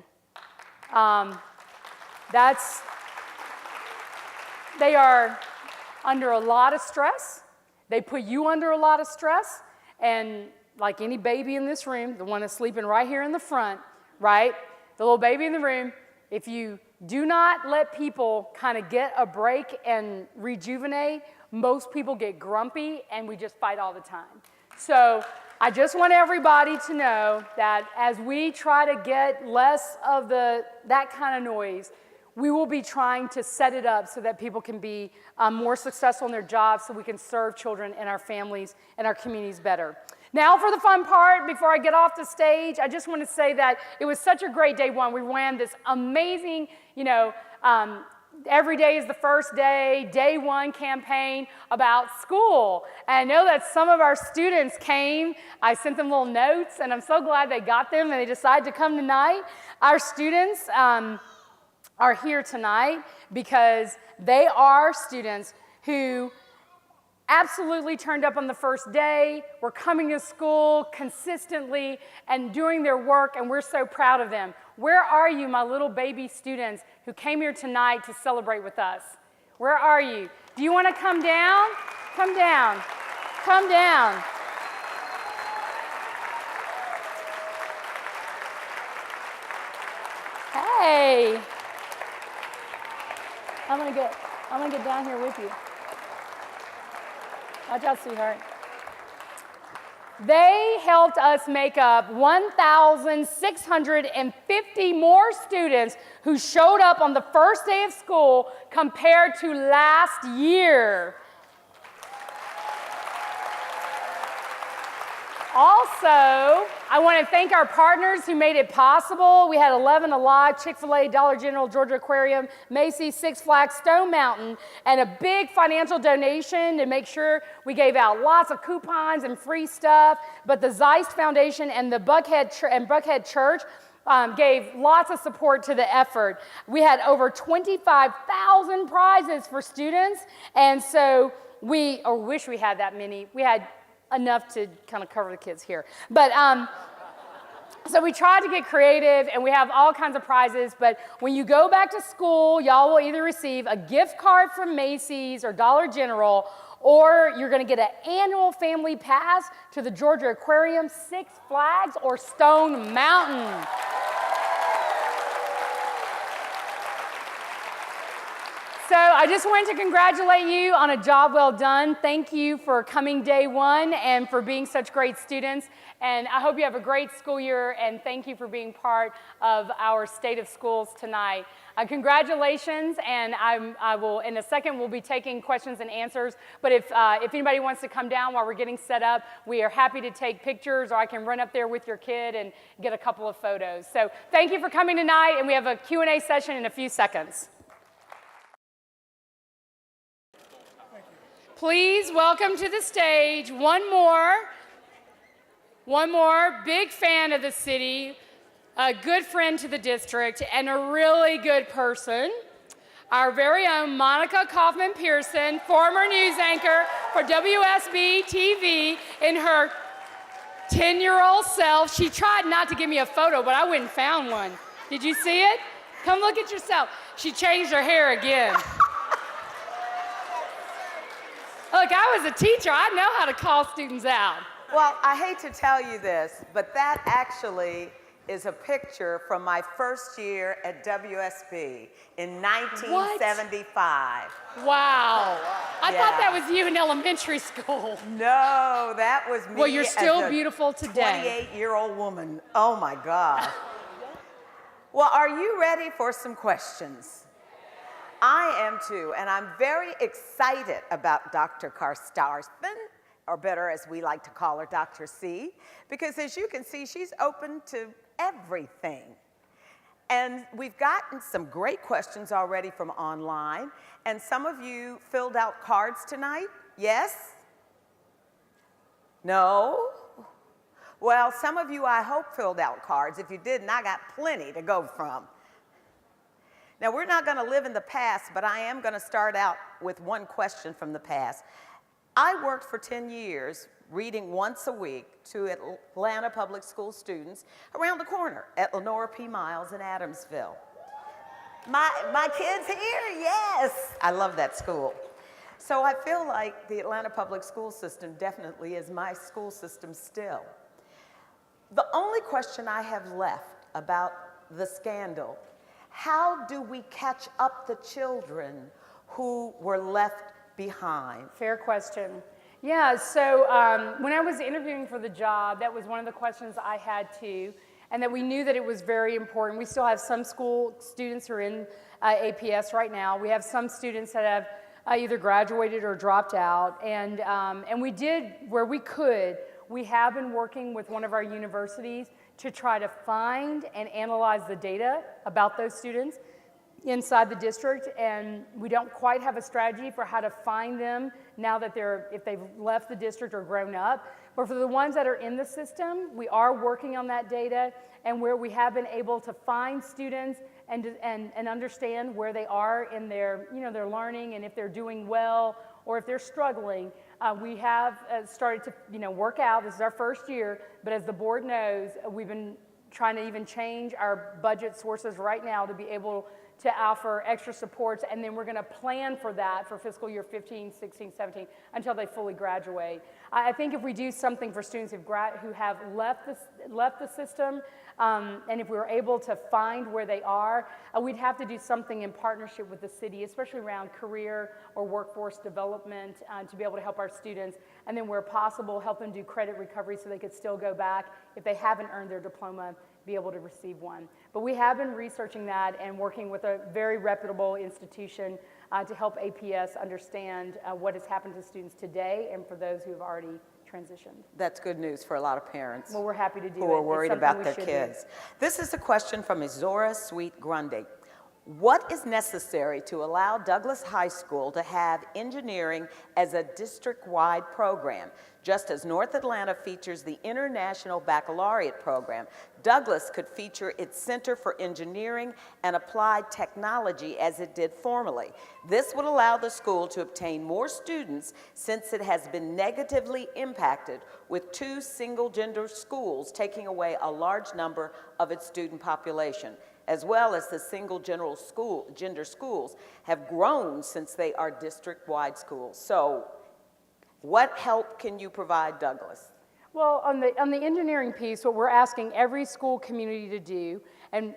They are under a lot of stress. They put you under a lot of stress, and like any baby in this room, the one that's sleeping right here in the front, right? The little baby in the room, if you do not let people kind of get a break and rejuvenate, most people get grumpy and we just fight all the time. So I just want everybody to know that as we try to get less of that kind of noise, we will be trying to set it up so that people can be more successful in their jobs so we can serve children and our families and our communities better. Now for the fun part, before I get off the stage, I just want to say that it was such a great day one. We ran this amazing, every day is the first day one campaign about school. And I know that some of our students came. I sent them little notes, and I'm so glad they got them and they decided to come tonight. Our students are here tonight because they are students who absolutely turned up on the first day, were coming to school consistently and doing their work, and we're so proud of them. Where are you, my little baby students who came here tonight to celebrate with us? Where are you? Do you want to come down? Come down. Come down. Hey. I'm gonna get down here with you. Watch out, sweetheart. They helped us make up 1,650 more students who showed up on the first day of school compared to last year. Also, I want to thank our partners who made it possible. We had 11 Alive, Chick-fil-A, Dollar General, Georgia Aquarium, Macy's, Six Flags, Stone Mountain, and a big financial donation to make sure we gave out lots of coupons and free stuff. But the Zeist Foundation and the Buckhead Church gave lots of support to the effort. We had over 25,000 prizes for students, and so we wish we had that many. We had enough to kind of cover the kids here. But so we tried to get creative, and we have all kinds of prizes. But when you go back to school, y'all will either receive a gift card from Macy's or Dollar General, or you're going to get an annual family pass to the Georgia Aquarium, Six Flags, or Stone Mountain. So I just wanted to congratulate you on a job well done. Thank you for coming day one and for being such great students. And I hope you have a great school year, and thank you for being part of our State of Schools tonight. Congratulations, and I will, in a second, we'll be taking questions and answers. But if anybody wants to come down while we're getting set up, we are happy to take pictures, or I can run up there with your kid and get a couple of photos. So thank you for coming tonight, and we have a Q&A session in a few seconds. Please welcome to the stage one more big fan of the city, a good friend to the district, and a really good person, our very own Monica Kaufman-Pearson, former news anchor for WSB TV. In her 10-year-old self, she tried not to give me a photo, but I went and found one. Did you see it? Come look at yourself. She changed her hair again. Look, I was a teacher. I know how to call students out. Well, I hate to tell you this, but that actually is a picture from my first year at WSB in 1975. Wow. I thought that Yeah. was you in elementary school. No, that was me. Well, you're still as a beautiful today. 28-year-old woman. Oh my God. Well, are you ready for some questions? I am too, and I'm very excited about Dr. Karstarsman, or better as we like to call her, Dr. C, because as you can see, she's open to everything. And we've gotten some great questions already from online, and some of you filled out cards tonight, yes? No? Well, some of you, I hope, filled out cards. If you didn't, I got plenty to go from. Now, we're not going to live in the past, but I am going to start out with one question from the past. I worked for 10 years reading once a week to Atlanta Public School students around the corner at Lenora P. Miles in Adamsville. My kids here, yes. I love that school. So I feel like the Atlanta Public School System definitely is my school system still. The only question I have left about the scandal, how do we catch up the children who were left behind? Fair question. Yeah, so when I was interviewing for the job, that was one of the questions I had too, and that we knew that it was very important. We still have some school students who are in APS right now. We have some students that have either graduated or dropped out, and we did, where we could, we have been working with one of our universities to try to find and analyze the data about those students inside the district, and we don't quite have a strategy for how to find them now that if they've left the district or grown up. But for the ones that are in the system, we are working on that data, and where we have been able to find students and understand where they are in their, their learning, and if they're doing well or if they're struggling. We have started to, work out. This is our first year, but as the board knows, we've been trying to even change our budget sources right now to be able to offer extra supports, and then we're going to plan for that for fiscal year 15, 16, 17 until they fully graduate. I think if we do something for students who have left the system, and if we were able to find where they are, we'd have to do something in partnership with the city, especially around career or workforce development, to be able to help our students, and then where possible, help them do credit recovery so they could still go back if they haven't earned their diploma, be able to receive one. But we have been researching that and working with a very reputable institution to help APS understand what has happened to students today and for those who have already transitioned. That's good news for a lot of parents. Well, we're happy to do it. Who are worried about their kids. This is a question from Izora Sweet Grundy. What is necessary to allow Douglas High School to have engineering as a district-wide program? Just as North Atlanta features the International Baccalaureate program, Douglas could feature its Center for Engineering and Applied Technology as it did formerly. This would allow the school to obtain more students since it has been negatively impacted with 2 single-gender schools taking away a large number of its student population, as well as the single-gender schools have grown since they are district-wide schools. So what help can you provide, Douglas? Well, on the engineering piece, what we're asking every school community to do, and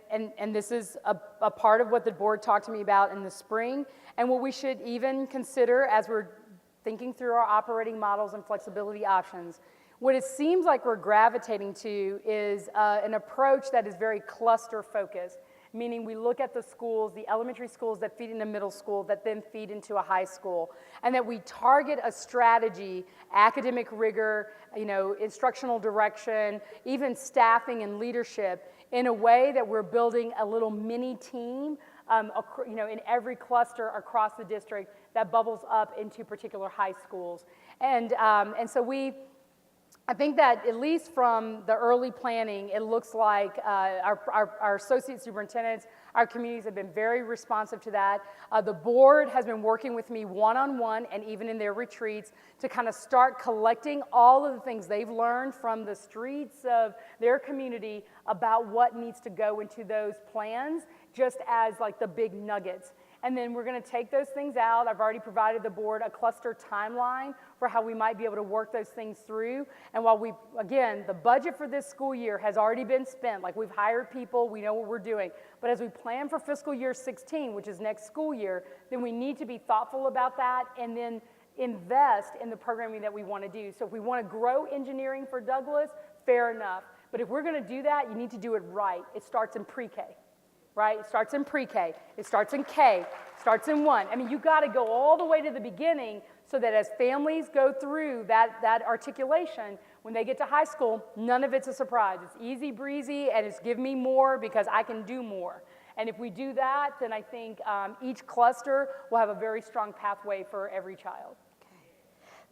this is a part of what the board talked to me about in the spring, and what we should even consider as we're thinking through our operating models and flexibility options, what it seems like we're gravitating to is an approach that is very cluster focused, meaning we look at the schools, the elementary schools that feed into middle school, that then feed into a high school, and that we target a strategy, academic rigor, instructional direction, even staffing and leadership, in a way that we're building a little mini team, in every cluster across the district that bubbles up into particular high schools. And so I think that at least from the early planning, it looks like our associate superintendents, our communities have been very responsive to that. The board has been working with me one-on-one and even in their retreats to kind of start collecting all of the things they've learned from the streets of their community about what needs to go into those plans, just as like the big nuggets. And then we're going to take those things out. I've already provided the board a cluster timeline for how we might be able to work those things through. And while again, the budget for this school year has already been spent, like we've hired people, we know what we're doing. But as we plan for fiscal year 16, which is next school year, then we need to be thoughtful about that and then invest in the programming that we want to do. So if we want to grow engineering for Douglas, fair enough. But if we're going to do that, you need to do it right. It starts in pre-K, right? It starts in pre-K. It starts in K. It starts in 1. I mean, you got to go all the way to the beginning so that as families go through that articulation, when they get to high school, none of it's a surprise. It's easy breezy, and it's give me more because I can do more. And if we do that, then I think each cluster will have a very strong pathway for every child.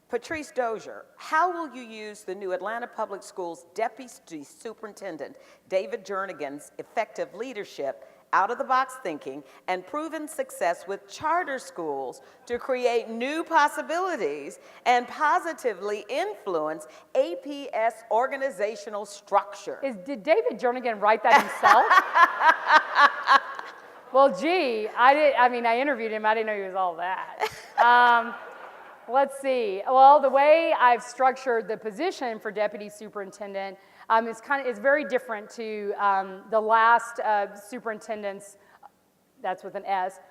Patrice Dozier, how will you use the new Atlanta Public Schools Deputy Superintendent David Jernigan's effective leadership, out-of-the-box thinking, and proven success with charter schools to create new possibilities and positively influence APS organizational structure? Did David Jernigan write that himself? Well, gee, I interviewed him. I didn't know he was all that. Let's see. Well, the way I've structured the position for deputy superintendent is very different to the last superintendent's, that's with an S,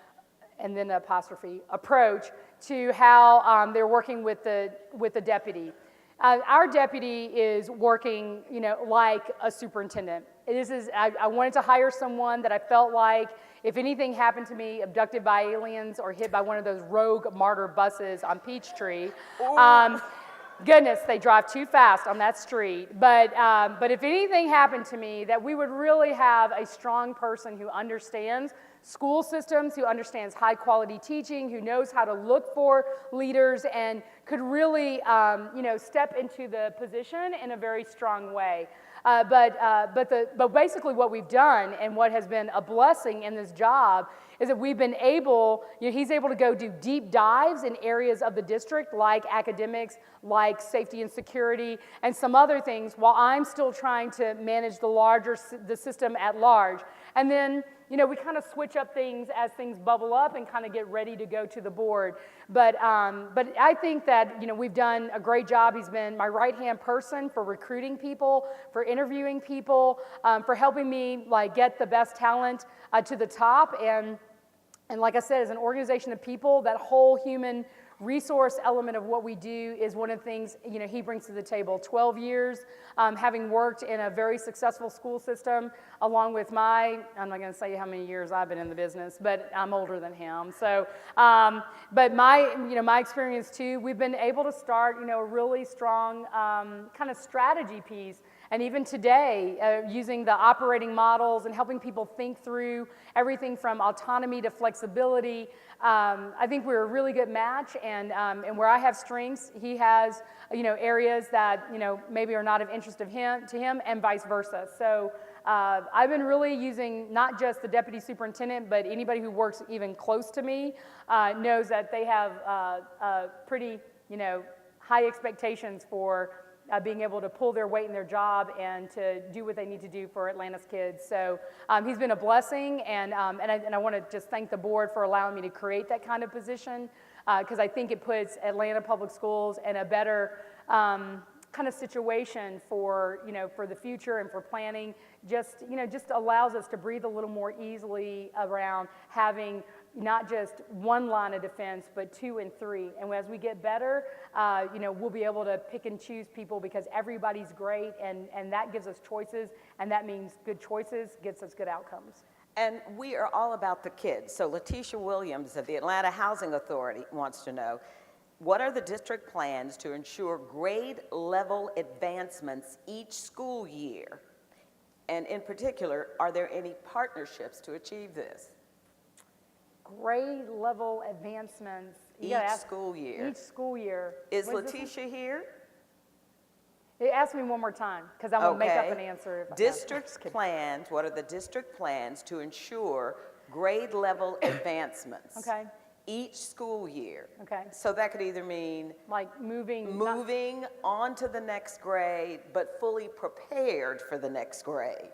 and then an apostrophe, approach to how they're working with the deputy. Our deputy is working, like a superintendent. I wanted to hire someone that I felt like if anything happened to me, abducted by aliens or hit by one of those rogue martyr buses on Peachtree, goodness, they drive too fast on that street. But if anything happened to me, that we would really have a strong person who understands school systems, who understands high quality teaching, who knows how to look for leaders and could really, step into the position in a very strong way. But basically what we've done and what has been a blessing in this job is that we've been able, he's able to go do deep dives in areas of the district like academics, like safety and security, and some other things while I'm still trying to manage the system at large. And then, we kind of switch up things as things bubble up and kind of get ready to go to the board. But I think that, we've done a great job. He's been my right-hand person for recruiting people, for interviewing people, for helping me get the best talent to the top. And like I said, as an organization of people, that whole human resource element of what we do is one of the things he brings to the table. 12 years, having worked in a very successful school system, along with I'm not going to say how many years I've been in the business, but I'm older than him. So, but my experience too, we've been able to start a really strong kind of strategy piece. And even today, using the operating models and helping people think through everything from autonomy to flexibility, I think we're a really good match. And where I have strengths, he has areas that maybe are not of interest to him, and vice versa. So I've been really using not just the deputy superintendent, but anybody who works even close to me knows that they have pretty high expectations for being able to pull their weight in their job and to do what they need to do for Atlanta's kids. So he's been a blessing, and I want to just thank the board for allowing me to create that kind of position, because I think it puts Atlanta Public Schools in a better kind of situation for the future and for planning. Just allows us to breathe a little more easily around having not just one line of defense, but 2 and 3. And as we get better, we'll be able to pick and choose people because everybody's great, and that gives us choices, and that means good choices gets us good outcomes. And we are all about the kids. So Letitia Williams of the Atlanta Housing Authority wants to know, what are the district plans to ensure grade level advancements each school year? And in particular, are there any partnerships to achieve this? Grade level advancements. Each school year. Each school year. Is Letitia here? Ask me one more time, because I'm going to make up an answer. District plans, what are the district plans to ensure grade level advancements? Okay. Each school year. Okay. So that could either mean like moving on to the next grade, but fully prepared for the next grade.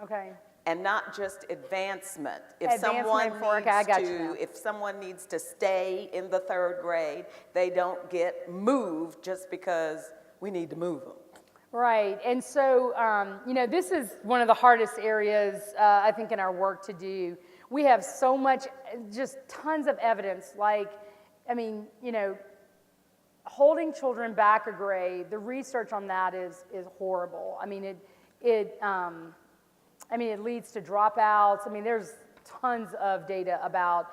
Okay. and not just advancement. If someone needs to stay in the 3rd grade, they don't get moved just because we need to move them. Right, and so, this is one of the hardest areas, I think, in our work to do. We have so much, just tons of evidence, holding children back a grade, the research on that is horrible. It leads to dropouts. There's tons of data about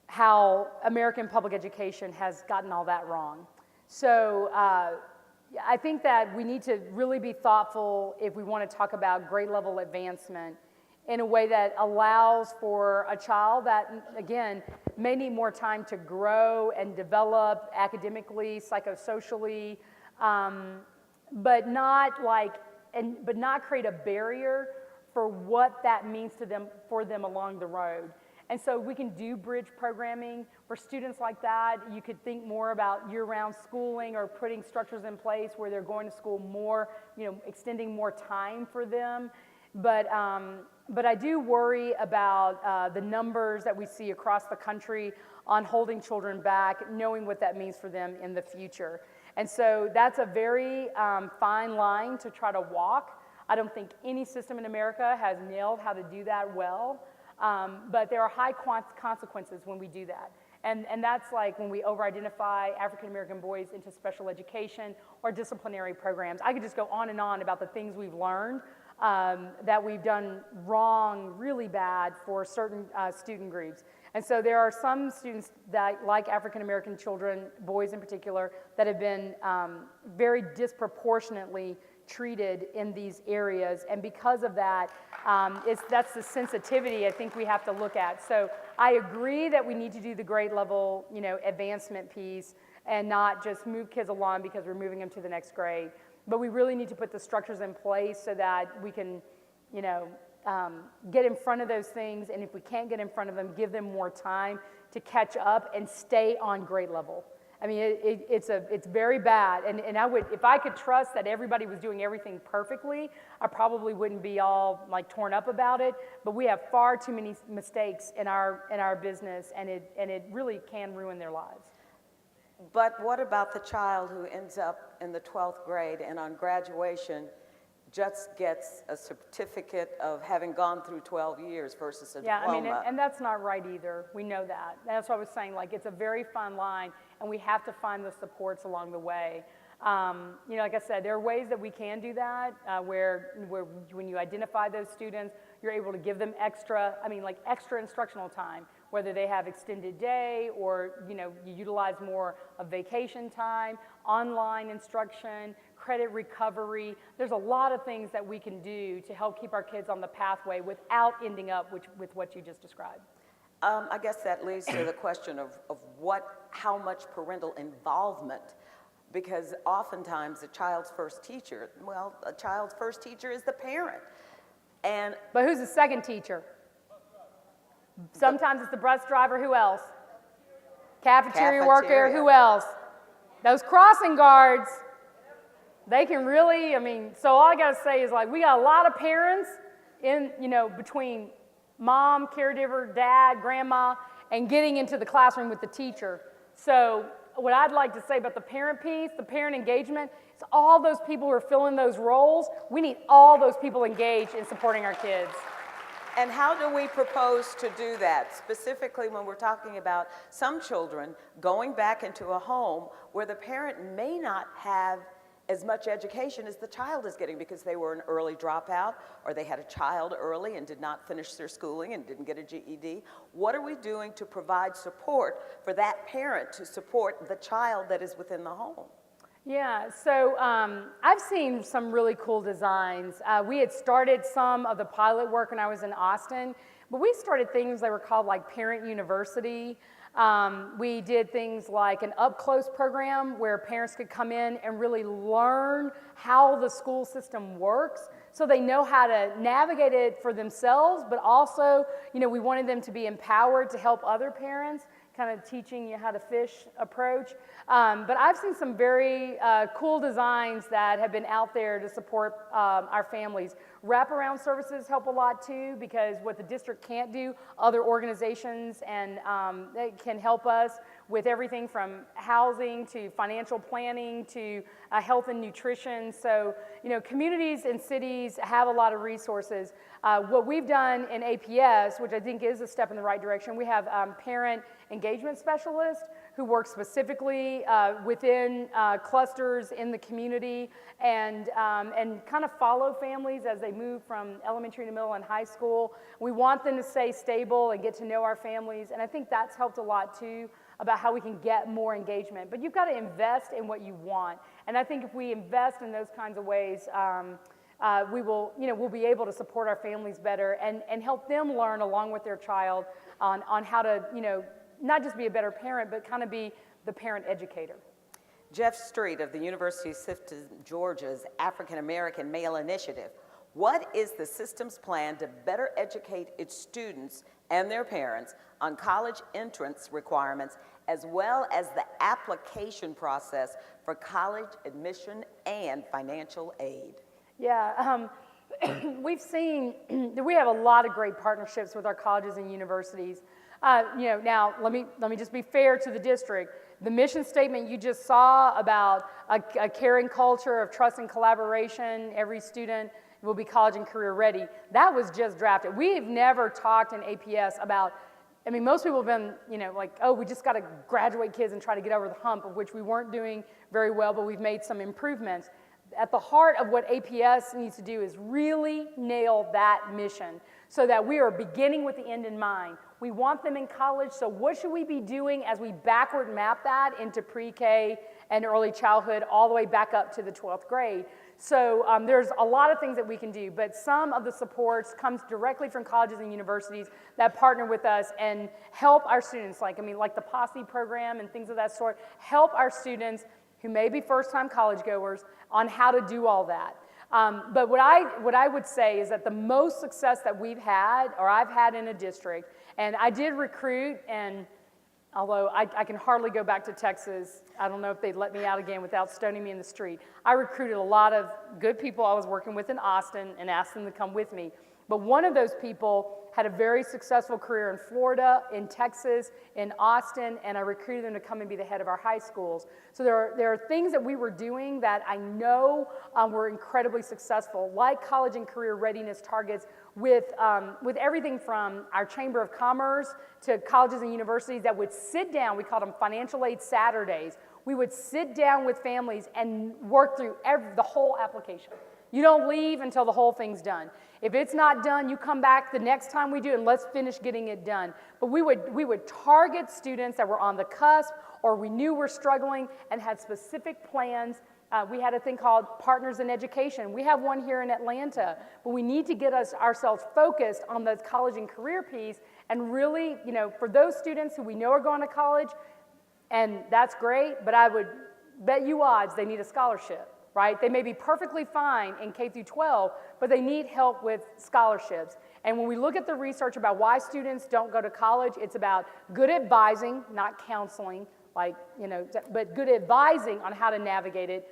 how American public education has gotten all that wrong. So I think that we need to really be thoughtful if we want to talk about grade level advancement in a way that allows for a child that, again, may need more time to grow and develop academically, psychosocially, but not create a barrier for what that means to them, for them along the road. And so we can do bridge programming for students like that. You could think more about year-round schooling or putting structures in place where they're going to school more, extending more time for them. But I do worry about the numbers that we see across the country on holding children back, knowing what that means for them in the future. And so that's a very fine line to try to walk. I don't think any system in America has nailed how to do that well, but there are high consequences when we do that. And that's like when we over-identify African-American boys into special education or disciplinary programs. I could just go on and on about the things we've learned that we've done wrong, really bad for certain student groups. And so there are some students that, like African-American children, boys in particular, that have been very disproportionately treated in these areas, and because of that, that's the sensitivity I think we have to look at. So I agree that we need to do the grade level, advancement piece, and not just move kids along because we're moving them to the next grade. But we really need to put the structures in place so that we can, get in front of those things, and if we can't get in front of them, give them more time to catch up and stay on grade level. It's very bad, and I would, if I could trust that everybody was doing everything perfectly, I probably wouldn't be all torn up about it. But we have far too many mistakes in our business, and it really can ruin their lives. But what about the child who ends up in the 12th grade and on graduation just gets a certificate of having gone through 12 years versus a diploma? And that's not right either. We know that. That's what I was saying. It's a very fine line, and we have to find the supports along the way. Like I said, there are ways that we can do that, where when you identify those students, you're able to give them extra instructional time, whether they have extended day or, you utilize more of vacation time, online instruction, credit recovery. There's a lot of things that we can do to help keep our kids on the pathway without ending up with what you just described. I guess that leads to the question of how much parental involvement, because oftentimes a child's first teacher is the parent. But who's the second teacher? Sometimes it's the bus driver. Who else? Cafeteria worker. Who else? Those crossing guards. They can really, so all I got to say is we got a lot of parents in, between mom, caregiver, dad, grandma, and getting into the classroom with the teacher. So what I'd like to say about the parent piece, the parent engagement, is all those people who are filling those roles. We need all those people engaged in supporting our kids. And how do we propose to do that, specifically when we're talking about some children going back into a home where the parent may not have as much education as the child is getting because they were an early dropout, or they had a child early and did not finish their schooling and didn't get a GED? What are we doing to provide support for that parent to support the child that is within the home? Yeah, so I've seen some really cool designs. We had started some of the pilot work when I was in Austin, but we started things that were called Parent University. We did things like an up-close program where parents could come in and really learn how the school system works so they know how to navigate it for themselves, but also, we wanted them to be empowered to help other parents kind of teaching you how to fish approach. But I've seen some very cool designs that have been out there to support our families. Wraparound services help a lot too, because what the district can't do, other organizations and they can help us with everything from housing to financial planning to health and nutrition. So, you know, communities and cities have a lot of resources. What we've done in APS, which I think is a step in the right direction, we have parent engagement specialists who work specifically within clusters in the community and kind of follow families as they move from elementary to middle and high school. We want them to stay stable and get to know our families, and I think that's helped a lot too about how we can get more engagement. But you've got to invest in what you want, and I think if we invest in those kinds of ways, we will, you know, we'll be able to support our families better and help them learn along with their child on how to, you know, not just be a better parent, but kind of be the parent educator. Jeff Street of the University of Tifton, Georgia's African American Male Initiative. What is the system's plan to better educate its students and their parents on college entrance requirements, as well as the application process for college admission and financial aid? Yeah, we've seen that we have a lot of great partnerships with our colleges and universities. You know, now let me just be fair to the district. The mission statement you just saw about a caring culture of trust and collaboration, every student will be college and career ready, that was just drafted. We've never talked in APS about, I mean, most people have been, you know, like, oh, we just got to graduate kids and try to get over the hump, of which we weren't doing very well, but we've made some improvements. At the heart of what APS needs to do is really nail that mission so that we are beginning with the end in mind. We want them in college, so what should we be doing as we backward map that into pre-K and early childhood all the way back up to the 12th grade? So there's a lot of things that we can do, but some of the supports comes directly from colleges and universities that partner with us and help our students, like the Posse program and things of that sort, help our students who may be first-time college goers on how to do all that. But what I would say is that the most success that we've had, or I've had in a district, and I did recruit, and although I can hardly go back to Texas, I don't know if they'd let me out again without stoning me in the street. I recruited a lot of good people I was working with in Austin and asked them to come with me. But one of those people had a very successful career in Florida, in Texas, in Austin, and I recruited them to come and be the head of our high schools. So there are things that we were doing that I know were incredibly successful, like college and career readiness targets with everything from our Chamber of Commerce to colleges and universities that would sit down, we called them Financial Aid Saturdays. We would sit down with families and work through the whole application. You don't leave until the whole thing's done. If it's not done, you come back the next time we do it and let's finish getting it done. But we would target students that were on the cusp or we knew were struggling and had specific plans. We had a thing called Partners in Education. We have one here in Atlanta, but we need to get ourselves focused on the college and career piece and really, you know, for those students who we know are going to college, and that's great, but I would bet you odds they need a scholarship. Right? They may be perfectly fine in K through 12, but they need help with scholarships. And when we look at the research about why students don't go to college, it's about good advising, not counseling, like, you know, but good advising on how to navigate it,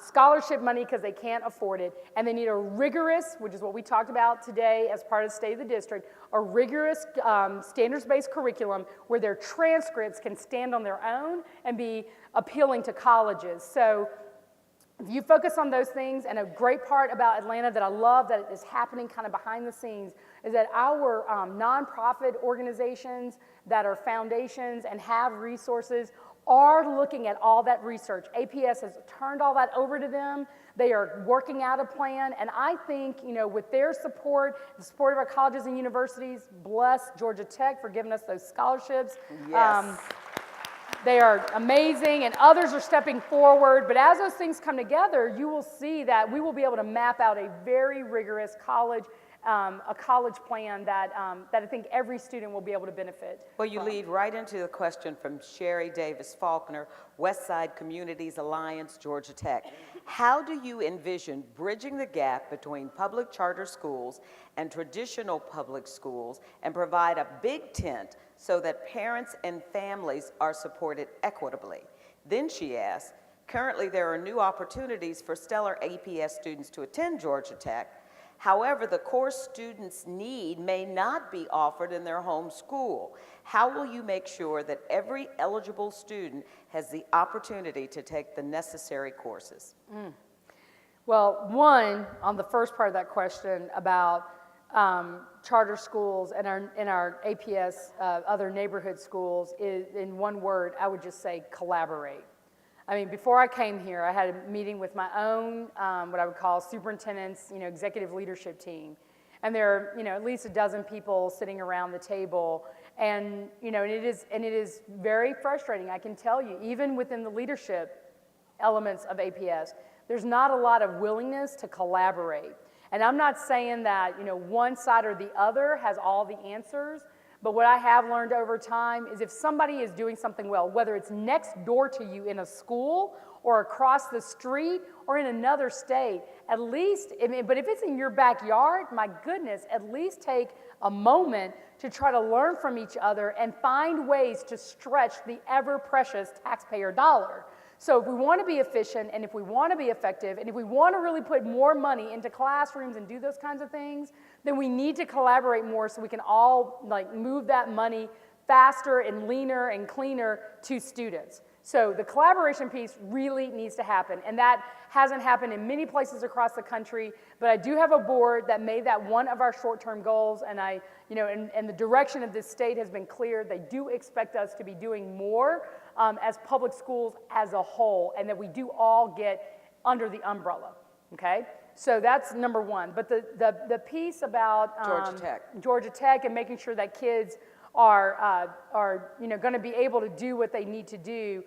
scholarship money because they can't afford it, and they need a rigorous, which is what we talked about today as part of the State of the District, a rigorous standards-based curriculum where their transcripts can stand on their own and be appealing to colleges. So if you focus on those things, and a great part about Atlanta that I love that is happening kind of behind the scenes is that our nonprofit organizations that are foundations and have resources are looking at all that research. APS has turned all that over to them. They are working out a plan, and I think, you know, with their support, the support of our colleges and universities, bless Georgia Tech for giving us those scholarships. Yes. They are amazing, and others are stepping forward. But as those things come together, you will see that we will be able to map out a very rigorous college plan that I think every student will be able to benefit. Well, you lead right into the question from Sherry Davis Faulkner, Westside Communities Alliance, Georgia Tech. How do you envision bridging the gap between public charter schools and traditional public schools and provide a big tent so that parents and families are supported equitably? Then she asked, currently there are new opportunities for stellar APS students to attend Georgia Tech. However, the course students need may not be offered in their home school. How will you make sure that every eligible student has the opportunity to take the necessary courses? Well, one, on the first part of that question about charter schools and our APS, other neighborhood schools, is in one word, I would just say collaborate. I mean, before I came here, I had a meeting with my own, what I would call superintendent's, executive leadership team. And there are, at least a dozen people sitting around the table. And, and it is very frustrating, I can tell you, even within the leadership elements of APS, there's not a lot of willingness to collaborate. And I'm not saying that, one side or the other has all the answers, but what I have learned over time is if somebody is doing something well, whether it's next door to you in a school or across the street or in another state, at least, but if it's in your backyard, my goodness, at least take a moment to try to learn from each other and find ways to stretch the ever-precious taxpayer dollar. So if we want to be efficient and if we want to be effective and if we want to really put more money into classrooms and do those kinds of things, then we need to collaborate more so we can all move that money faster and leaner and cleaner to students. So the collaboration piece really needs to happen, and that hasn't happened in many places across the country, but I do have a board that made that one of our short-term goals, and and the direction of this state has been clear. They do expect us to be doing more as public schools as a whole, and that we do all get under the umbrella, okay? So that's number one. But the piece about Georgia Tech and making sure that kids are going to be able to do what they need to do.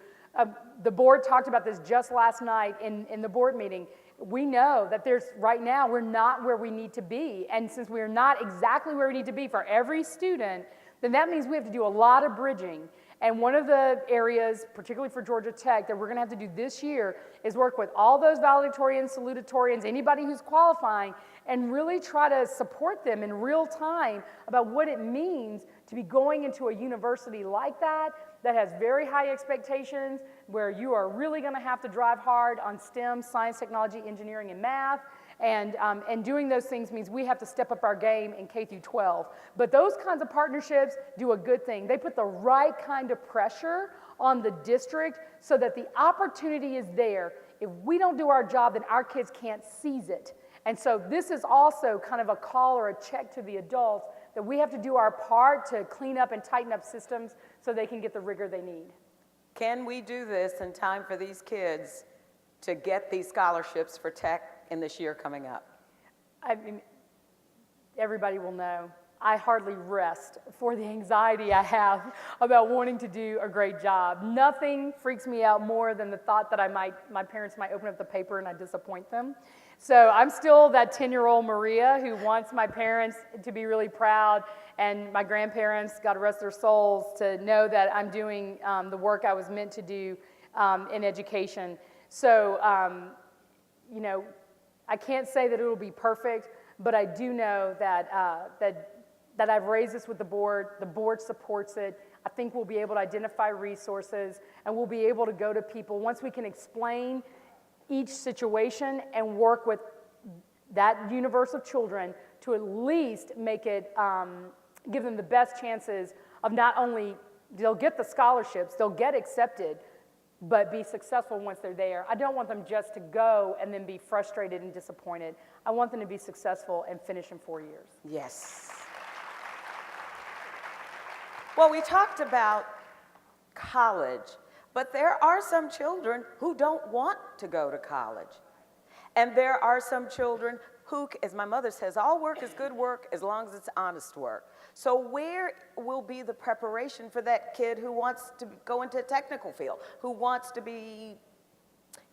The board talked about this just last night in the board meeting. We know that right now we're not where we need to be. And since we're not exactly where we need to be for every student, then that means we have to do a lot of bridging. And one of the areas, particularly for Georgia Tech, that we're going to have to do this year is work with all those valedictorians, salutatorians, anybody who's qualifying, and really try to support them in real time about what it means to be going into a university like that has very high expectations, where you are really going to have to drive hard on STEM, science, technology, engineering, and math. And doing those things means we have to step up our game in K through 12. But those kinds of partnerships do a good thing. They put the right kind of pressure on the district so that the opportunity is there. If we don't do our job, then our kids can't seize it. And so this is also kind of a call or a check to the adults that we have to do our part to clean up and tighten up systems so they can get the rigor they need. Can we do this in time for these kids to get these scholarships for tech in this year coming up? I mean, everybody will know. I hardly rest for the anxiety I have about wanting to do a great job. Nothing freaks me out more than the thought that my parents might open up the paper and I disappoint them. So I'm still that 10-year-old Maria who wants my parents to be really proud, and my grandparents, God rest their souls, to know that I'm doing the work I was meant to do in education. So, I can't say that it will be perfect, but I do know that I've raised this with the board supports it. I think we'll be able to identify resources, and we'll be able to go to people once we can explain each situation and work with that universe of children to at least make it, give them the best chances of not only they'll get the scholarships, they'll get accepted, but be successful once they're there. I don't want them just to go and then be frustrated and disappointed. I want them to be successful and finish in 4 years. Yes. Well, we talked about college, but there are some children who don't want to go to college. And there are some children who, as my mother says, all work is good work as long as it's honest work. So where will be the preparation for that kid who wants to go into a technical field, who wants to be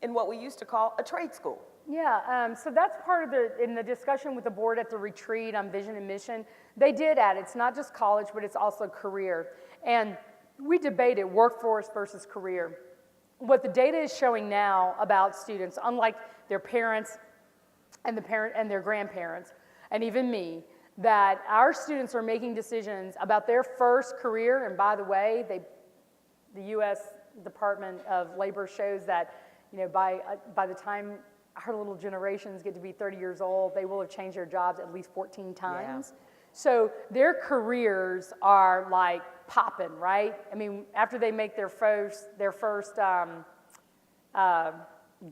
in what we used to call a trade school? Yeah, so that's part of in the discussion with the board at the retreat on vision and mission, they did add, it's not just college, but it's also career. And we debated workforce versus career. What the data is showing now about students, unlike their parents and their grandparents, and even me, that our students are making decisions about their first career, and by the way, the U.S. Department of Labor shows that, by the time our little generations get to be 30 years old, they will have changed their jobs at least 14 times. Yeah. So their careers are like popping, right? I mean, after they make their first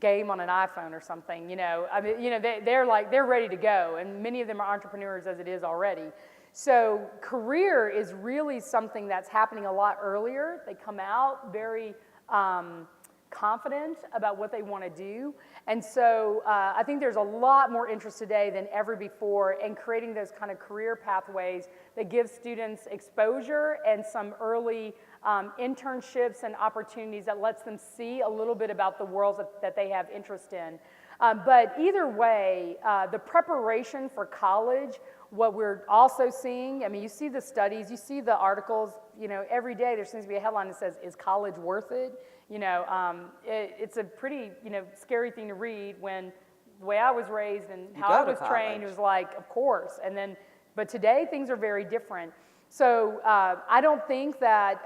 game on an iPhone or something, they're ready to go, and many of them are entrepreneurs as it is already. So career is really something that's happening a lot earlier. They come out very confident about what they want to do. And so I think there's a lot more interest today than ever before in creating those kind of career pathways that give students exposure and some early internships and opportunities that lets them see a little bit about the world that they have interest in. But either way, the preparation for college, what we're also seeing, I mean, you see the studies, you see the articles, every day there seems to be a headline that says, "Is college worth it?" It's a pretty, scary thing to read when the way I was raised and how I was trained, it was like, of course. And then, but today things are very different. So I don't think that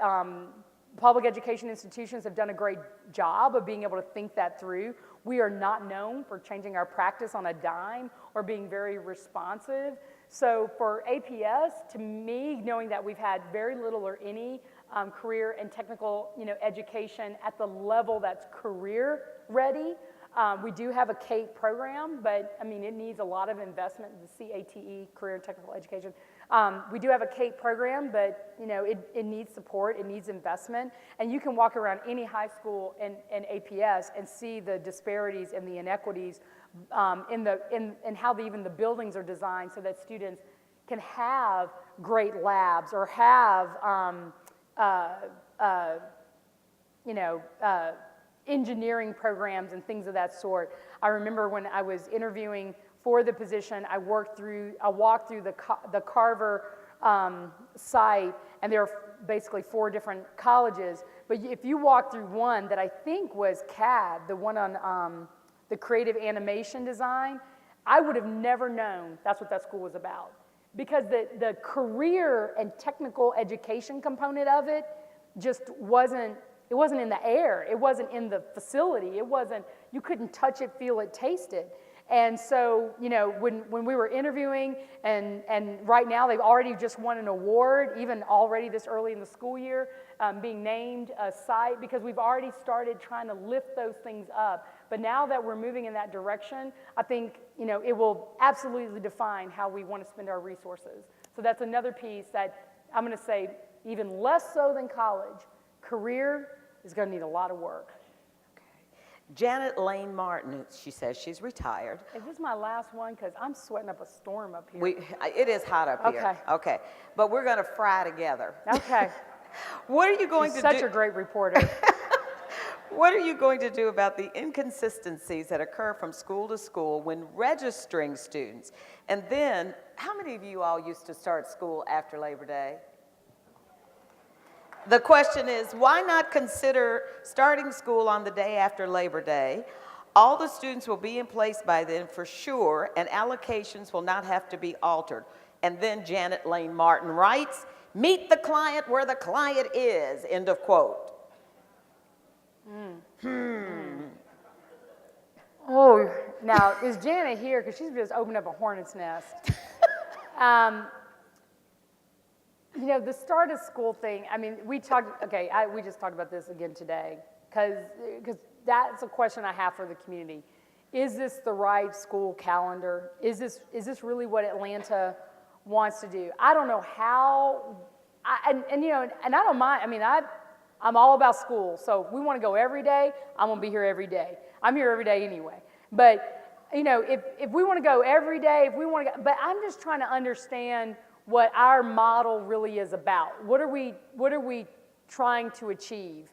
public education institutions have done a great job of being able to think that through. We are not known for changing our practice on a dime or being very responsive. So for APS, to me, knowing that we've had very little or any career and technical education at the level that's career ready, we do have a CATE program, but I mean, it needs a lot of investment, the CATE, Career and Technical Education. We do have a CATE program, but it needs support, it needs investment, and you can walk around any high school in APS and see the disparities and the inequities in how even the buildings are designed so that students can have great labs or have engineering programs and things of that sort. I remember when I was interviewing for the position, I walked through the Carver site, and there are basically 4 different colleges. But if you walk through one that I think was CAD, the one on the creative animation design, I would have never known that's what that school was about. Because the career and technical education component of it just wasn't in the air. It wasn't in the facility. You couldn't touch it, feel it, taste it. And so, when we were interviewing, and right now they've already just won an award, even already this early in the school year, being named a site, because we've already started trying to lift those things up. But now that we're moving in that direction, I think, it will absolutely define how we want to spend our resources. So that's another piece that I'm going to say, even less so than college, career is going to need a lot of work. Janet Lane Martin, she says she's retired. Is this my last one? Because I'm sweating up a storm up here. It is hot up here. Okay. But we're going to fry together. Okay. What are you going to do? Such a great reporter. What are you going to do about the inconsistencies that occur from school to school when registering students? And then, how many of you all used to start school after Labor Day? The question is, why not consider starting school on the day after Labor Day? All the students will be in place by then for sure, and allocations will not have to be altered. And then Janet Lane Martin writes, "Meet the client where the client is," end of quote. Oh, now, is Janet here? Because she's just opened up a hornet's nest. The start of school thing, I mean, we just talked about this again today, because that's a question I have for the community. Is this the right school calendar? Is this really what Atlanta wants to do? I don't know how, and I don't mind, I mean, I'm all about school, so if we want to go every day, I'm going to be here every day. I'm here every day anyway. But, if we want to go every day, but I'm just trying to understand what our model really is about. What are we trying to achieve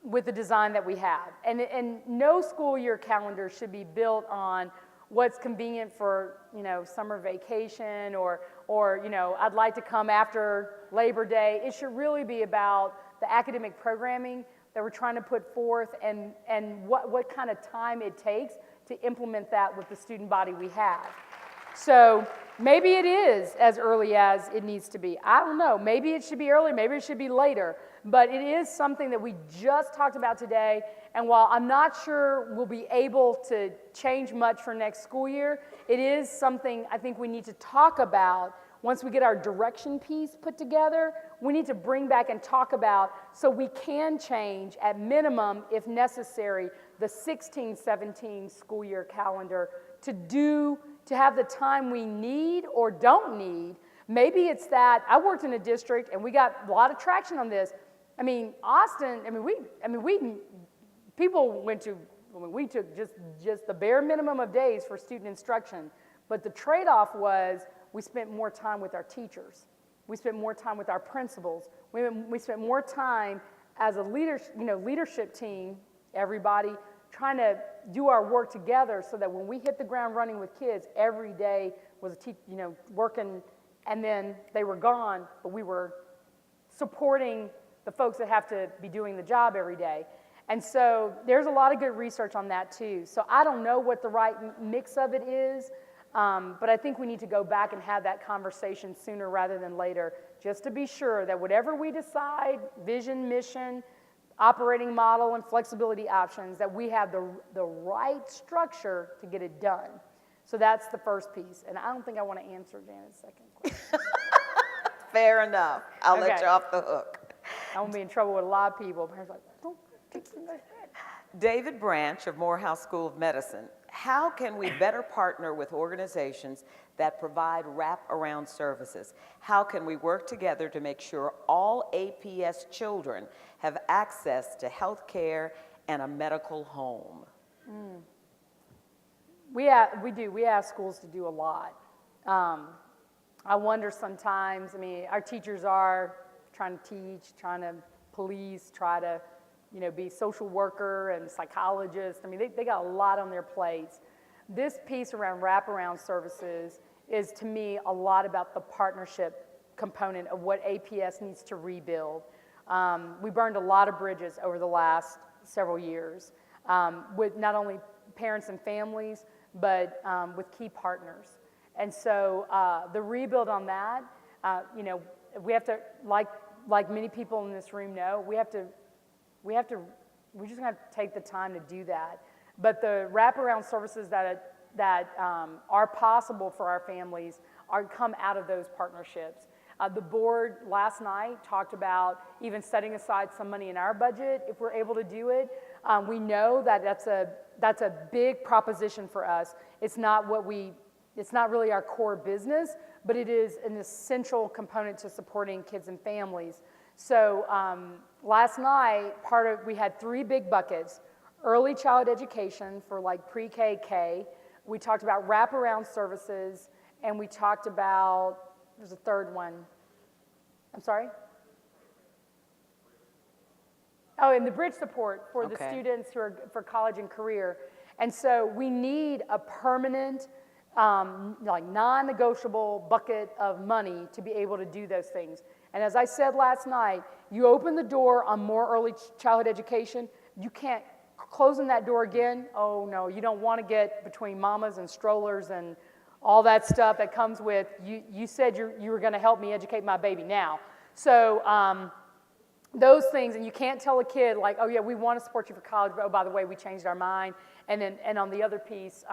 with the design that we have? And no school year calendar should be built on what's convenient for summer vacation or I'd like to come after Labor Day. It should really be about the academic programming that we're trying to put forth and what kind of time it takes to implement that with the student body we have. So maybe it is as early as it needs to be. I don't know. Maybe it should be early, maybe it should be later. But it is something that we just talked about today. And while I'm not sure we'll be able to change much for next school year, it is something I think we need to talk about. Once we get our direction piece put together, we need to bring back and talk about so we can change at minimum, if necessary, the 16-17 school year calendar to have the time we need or don't need. Maybe it's that I worked in a district and we got a lot of traction on this. I mean, Austin, we took just the bare minimum of days for student instruction, but the trade-off was we spent more time with our teachers. We spent more time with our principals. We spent more time as a leadership team, everybody, trying to do our work together so that when we hit the ground running with kids, every day was working, and then they were gone, but we were supporting the folks that have to be doing the job every day. And so there's a lot of good research on that too. So I don't know what the right mix of it is, but I think we need to go back and have that conversation sooner rather than later, just to be sure that whatever we decide, vision, mission, operating model, and flexibility options, that we have the right structure to get it done. So that's the first piece. And I don't think I want to answer Janet's second question. Fair enough. I'll let you off the hook. I won't be in trouble with a lot of people. Parents are like, don't kick in their head. David Branch of Morehouse School of Medicine, how can we better partner with organizations that provide wraparound services? How can we work together to make sure all APS children have access to health care and a medical home? We do. We ask schools to do a lot. I wonder sometimes, our teachers are trying to teach, trying to police, try to be social worker and psychologist. They got a lot on their plates. This piece around wraparound services is, to me, a lot about the partnership component of what APS needs to rebuild. We burned a lot of bridges over the last several years with not only parents and families, but with key partners. And so the rebuild on that, we have to, like many people in this room know, we're just gonna have to take the time to do that. But the wraparound services that are possible for our families come out of those partnerships. The board last night talked about even setting aside some money in our budget if we're able to do it. We know that that's a big proposition for us. It's not really our core business, but it is an essential component to supporting kids and families. So last night, we had 3 big buckets: early childhood education for pre-K, K. We talked about wraparound services, and we talked about, there's a third one. I'm sorry? Oh, and the bridge support for the students who are for college and career. And so we need a permanent, non-negotiable bucket of money to be able to do those things. And as I said last night, you open the door on more early childhood education, you can't closing that door again. Oh no, you don't want to get between mamas and strollers and all that stuff that comes with, you said you were going to help me educate my baby now. So those things, and you can't tell a kid oh yeah, we want to support you for college, but oh, by the way, we changed our mind. And on the other piece,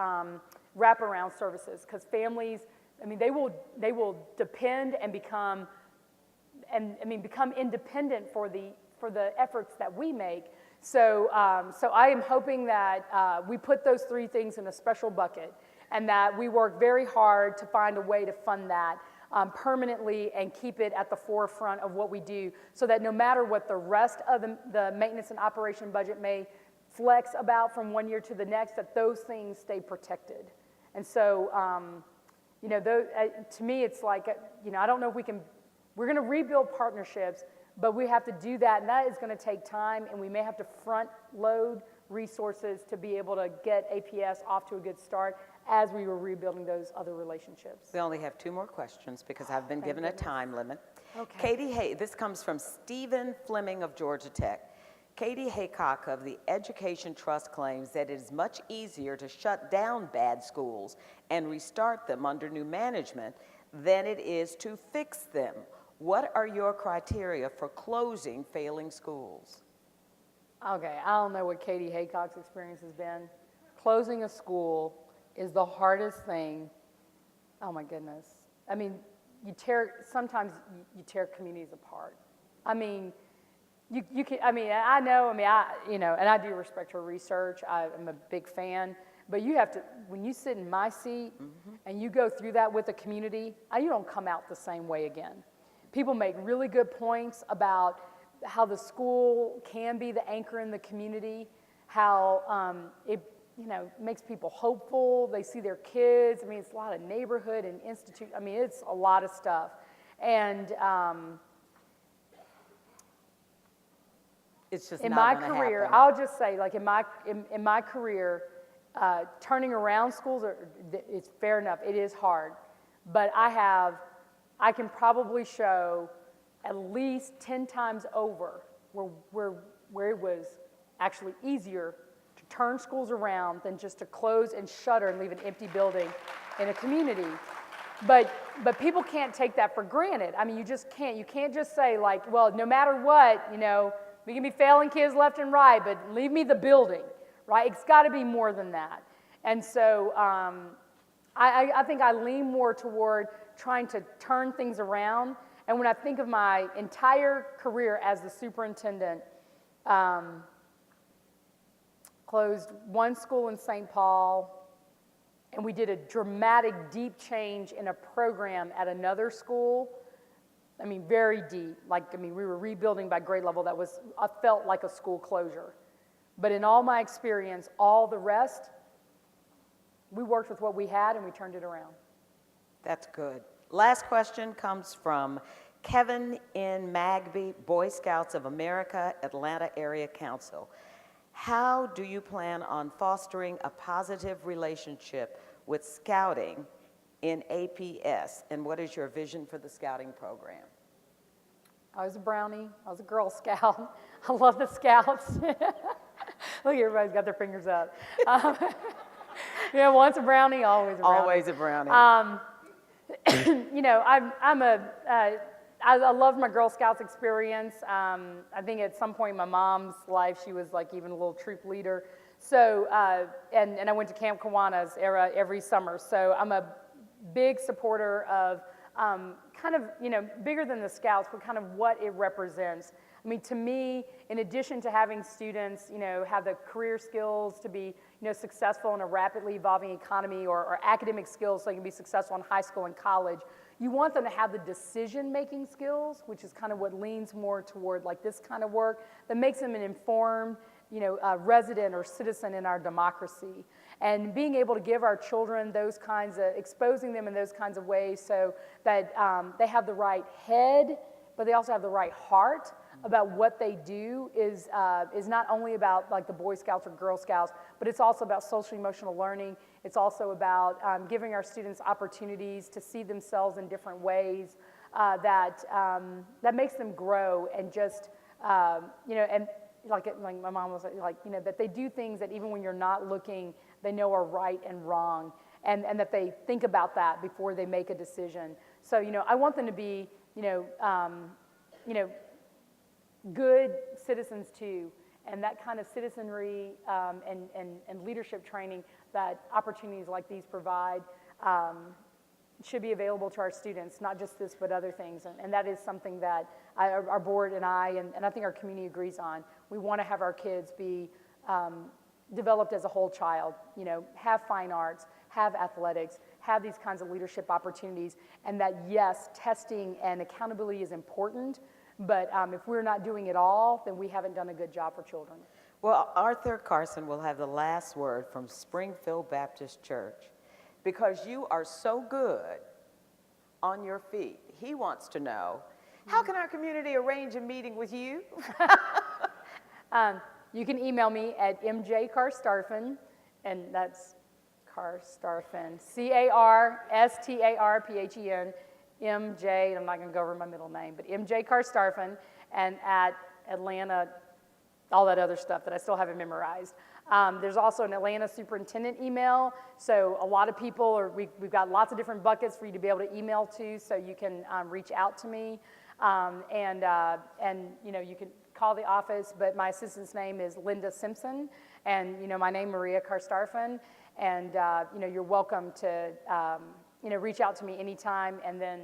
wraparound services, because families, they will depend and become independent for the efforts that we make. So I am hoping that we put those 3 things in a special bucket, and that we work very hard to find a way to fund that permanently and keep it at the forefront of what we do, so that no matter what the rest of the maintenance and operation budget may flex about from one year to the next, that those things stay protected. And so, to me, it's I don't know if we're going to rebuild partnerships, but we have to do that, and that is going to take time, and we may have to front load resources to be able to get APS off to a good start as we were rebuilding those other relationships. We only have 2 more questions because I've been given a time limit. Okay. Katie Hay, this comes from Stephen Fleming of Georgia Tech. Katie Haycock of the Education Trust claims that it is much easier to shut down bad schools and restart them under new management than it is to fix them. What are your criteria for closing failing schools? Okay, I don't know what Katie Haycock's experience has been. Closing a school is the hardest thing. Oh my goodness. I mean, sometimes you tear communities apart. I mean, you can, and I do respect her research. I'm a big fan. But you have to, when you sit in my seat and you go through that with a community, you don't come out the same way again. People make really good points about how the school can be the anchor in the community, how it makes people hopeful. They see their kids. I mean, it's a lot of neighborhood and institute. I mean, it's a lot of stuff. And it's just in not my gonna career, happen. I'll just say, like in my career, turning around schools, it's fair enough. It is hard, but I can probably show at least 10 times over where it was actually easier to turn schools around than just to close and shutter and leave an empty building in a community. But people can't take that for granted. I mean, you just can't. You can't just say like, well, no matter what, we can be failing kids left and right, but leave me the building, right? It's got to be more than that. And so I think I lean more toward trying to turn things around. And when I think of my entire career as the superintendent, closed one school in St. Paul, and we did a dramatic, deep change in a program at another school. I mean, very deep. We were rebuilding by grade level. I felt like a school closure. But in all my experience, all the rest, we worked with what we had and we turned it around. That's good. Last question comes from Kevin N. Magby, Boy Scouts of America, Atlanta Area Council. How do you plan on fostering a positive relationship with scouting in APS, and what is your vision for the scouting program? I was a Brownie. I was a Girl Scout. I love the Scouts. Look, everybody's got their fingers up. Once a Brownie, always a Brownie. Always a Brownie. I loved my Girl Scouts experience. I think at some point in my mom's life, she was like even a little troop leader. So, and I went to Camp Kiwanis every summer. So I'm a big supporter of bigger than the Scouts, but kind of what it represents. I mean, to me, in addition to having students, have the career skills to be, successful in a rapidly evolving economy, or academic skills so they can be successful in high school and college, you want them to have the decision-making skills, which is kind of what leans more toward like this kind of work, that makes them an informed, resident or citizen in our democracy. And being able to give our children those kinds of, exposing them in those kinds of ways so that they have the right head, but they also have the right heart about what they do is not only about like the Boy Scouts or Girl Scouts, but it's also about social emotional learning. It's also about giving our students opportunities to see themselves in different ways that makes them grow and just, and like my mom was like, that they do things that even when you're not looking, they know are right and wrong, and that they think about that before they make a decision. So, I want them to be, good citizens too, and that kind of citizenry and leadership training that opportunities like these provide should be available to our students, not just this, but other things. And that is something that our board and I think our community agrees on. We want to have our kids be developed as a whole child, have fine arts, have athletics, have these kinds of leadership opportunities, and that yes, testing and accountability is important, but if we're not doing it all, then we haven't done a good job for children. Well, Arthur Carson will have the last word from Springfield Baptist Church. Because you are so good on your feet, he wants to know, how can our community arrange a meeting with you? You can email me at mjcarstarphen, and that's Carstarphen, CARSTARPHEN, MJ, I'm not going to go over my middle name, but MJ Carstarphen, and at Atlanta all that other stuff that I still haven't memorized. There's also an Atlanta superintendent email. So a lot of people we've got lots of different buckets for you to be able to email to, so you can reach out to me. And you know, you can call the office, but my assistant's name is Linda Simpson, and you know, my name Maria Karstarfan, and you know, you're welcome to you know, reach out to me anytime, and then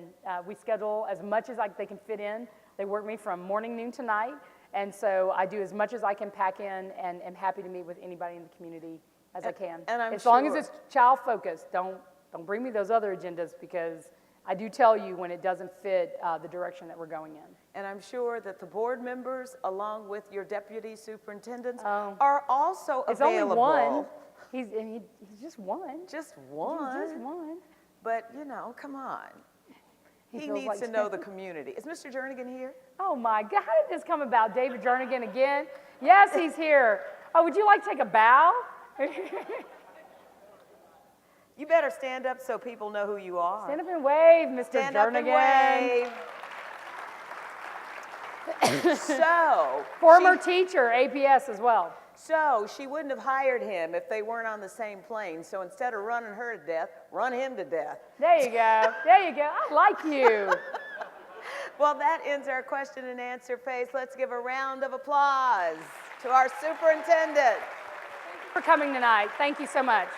we schedule as much as they can fit in. They work me from morning, noon to night, and so I do as much as I can pack in, and am happy to meet with anybody in the community as I can. And I'm as long as sure- it's child focused. Don't bring me those other agendas, because I do tell you when it doesn't fit the direction that we're going in. And I'm sure that the board members, along with your deputy superintendents, are also It's available. only one. He's just one. Just one. Just one. But, you know, come on. He feels needs like to know the community. Is Mr. Jernigan here? Oh my God, how did this come about? David Jernigan again? Yes, he's here. Oh, would you like to take a bow? You better stand up so people know who you are. Stand up and wave, Mr. Stand Jernigan. up and wave. So. Former teacher, APS as well. So she wouldn't have hired him if they weren't on the same plane. So instead of running her to death, run him to death. There you go. There you go. I like you. Well, that ends our question and answer phase. Let's give a round of applause to our superintendent. Thank you for coming tonight. Thank you so much.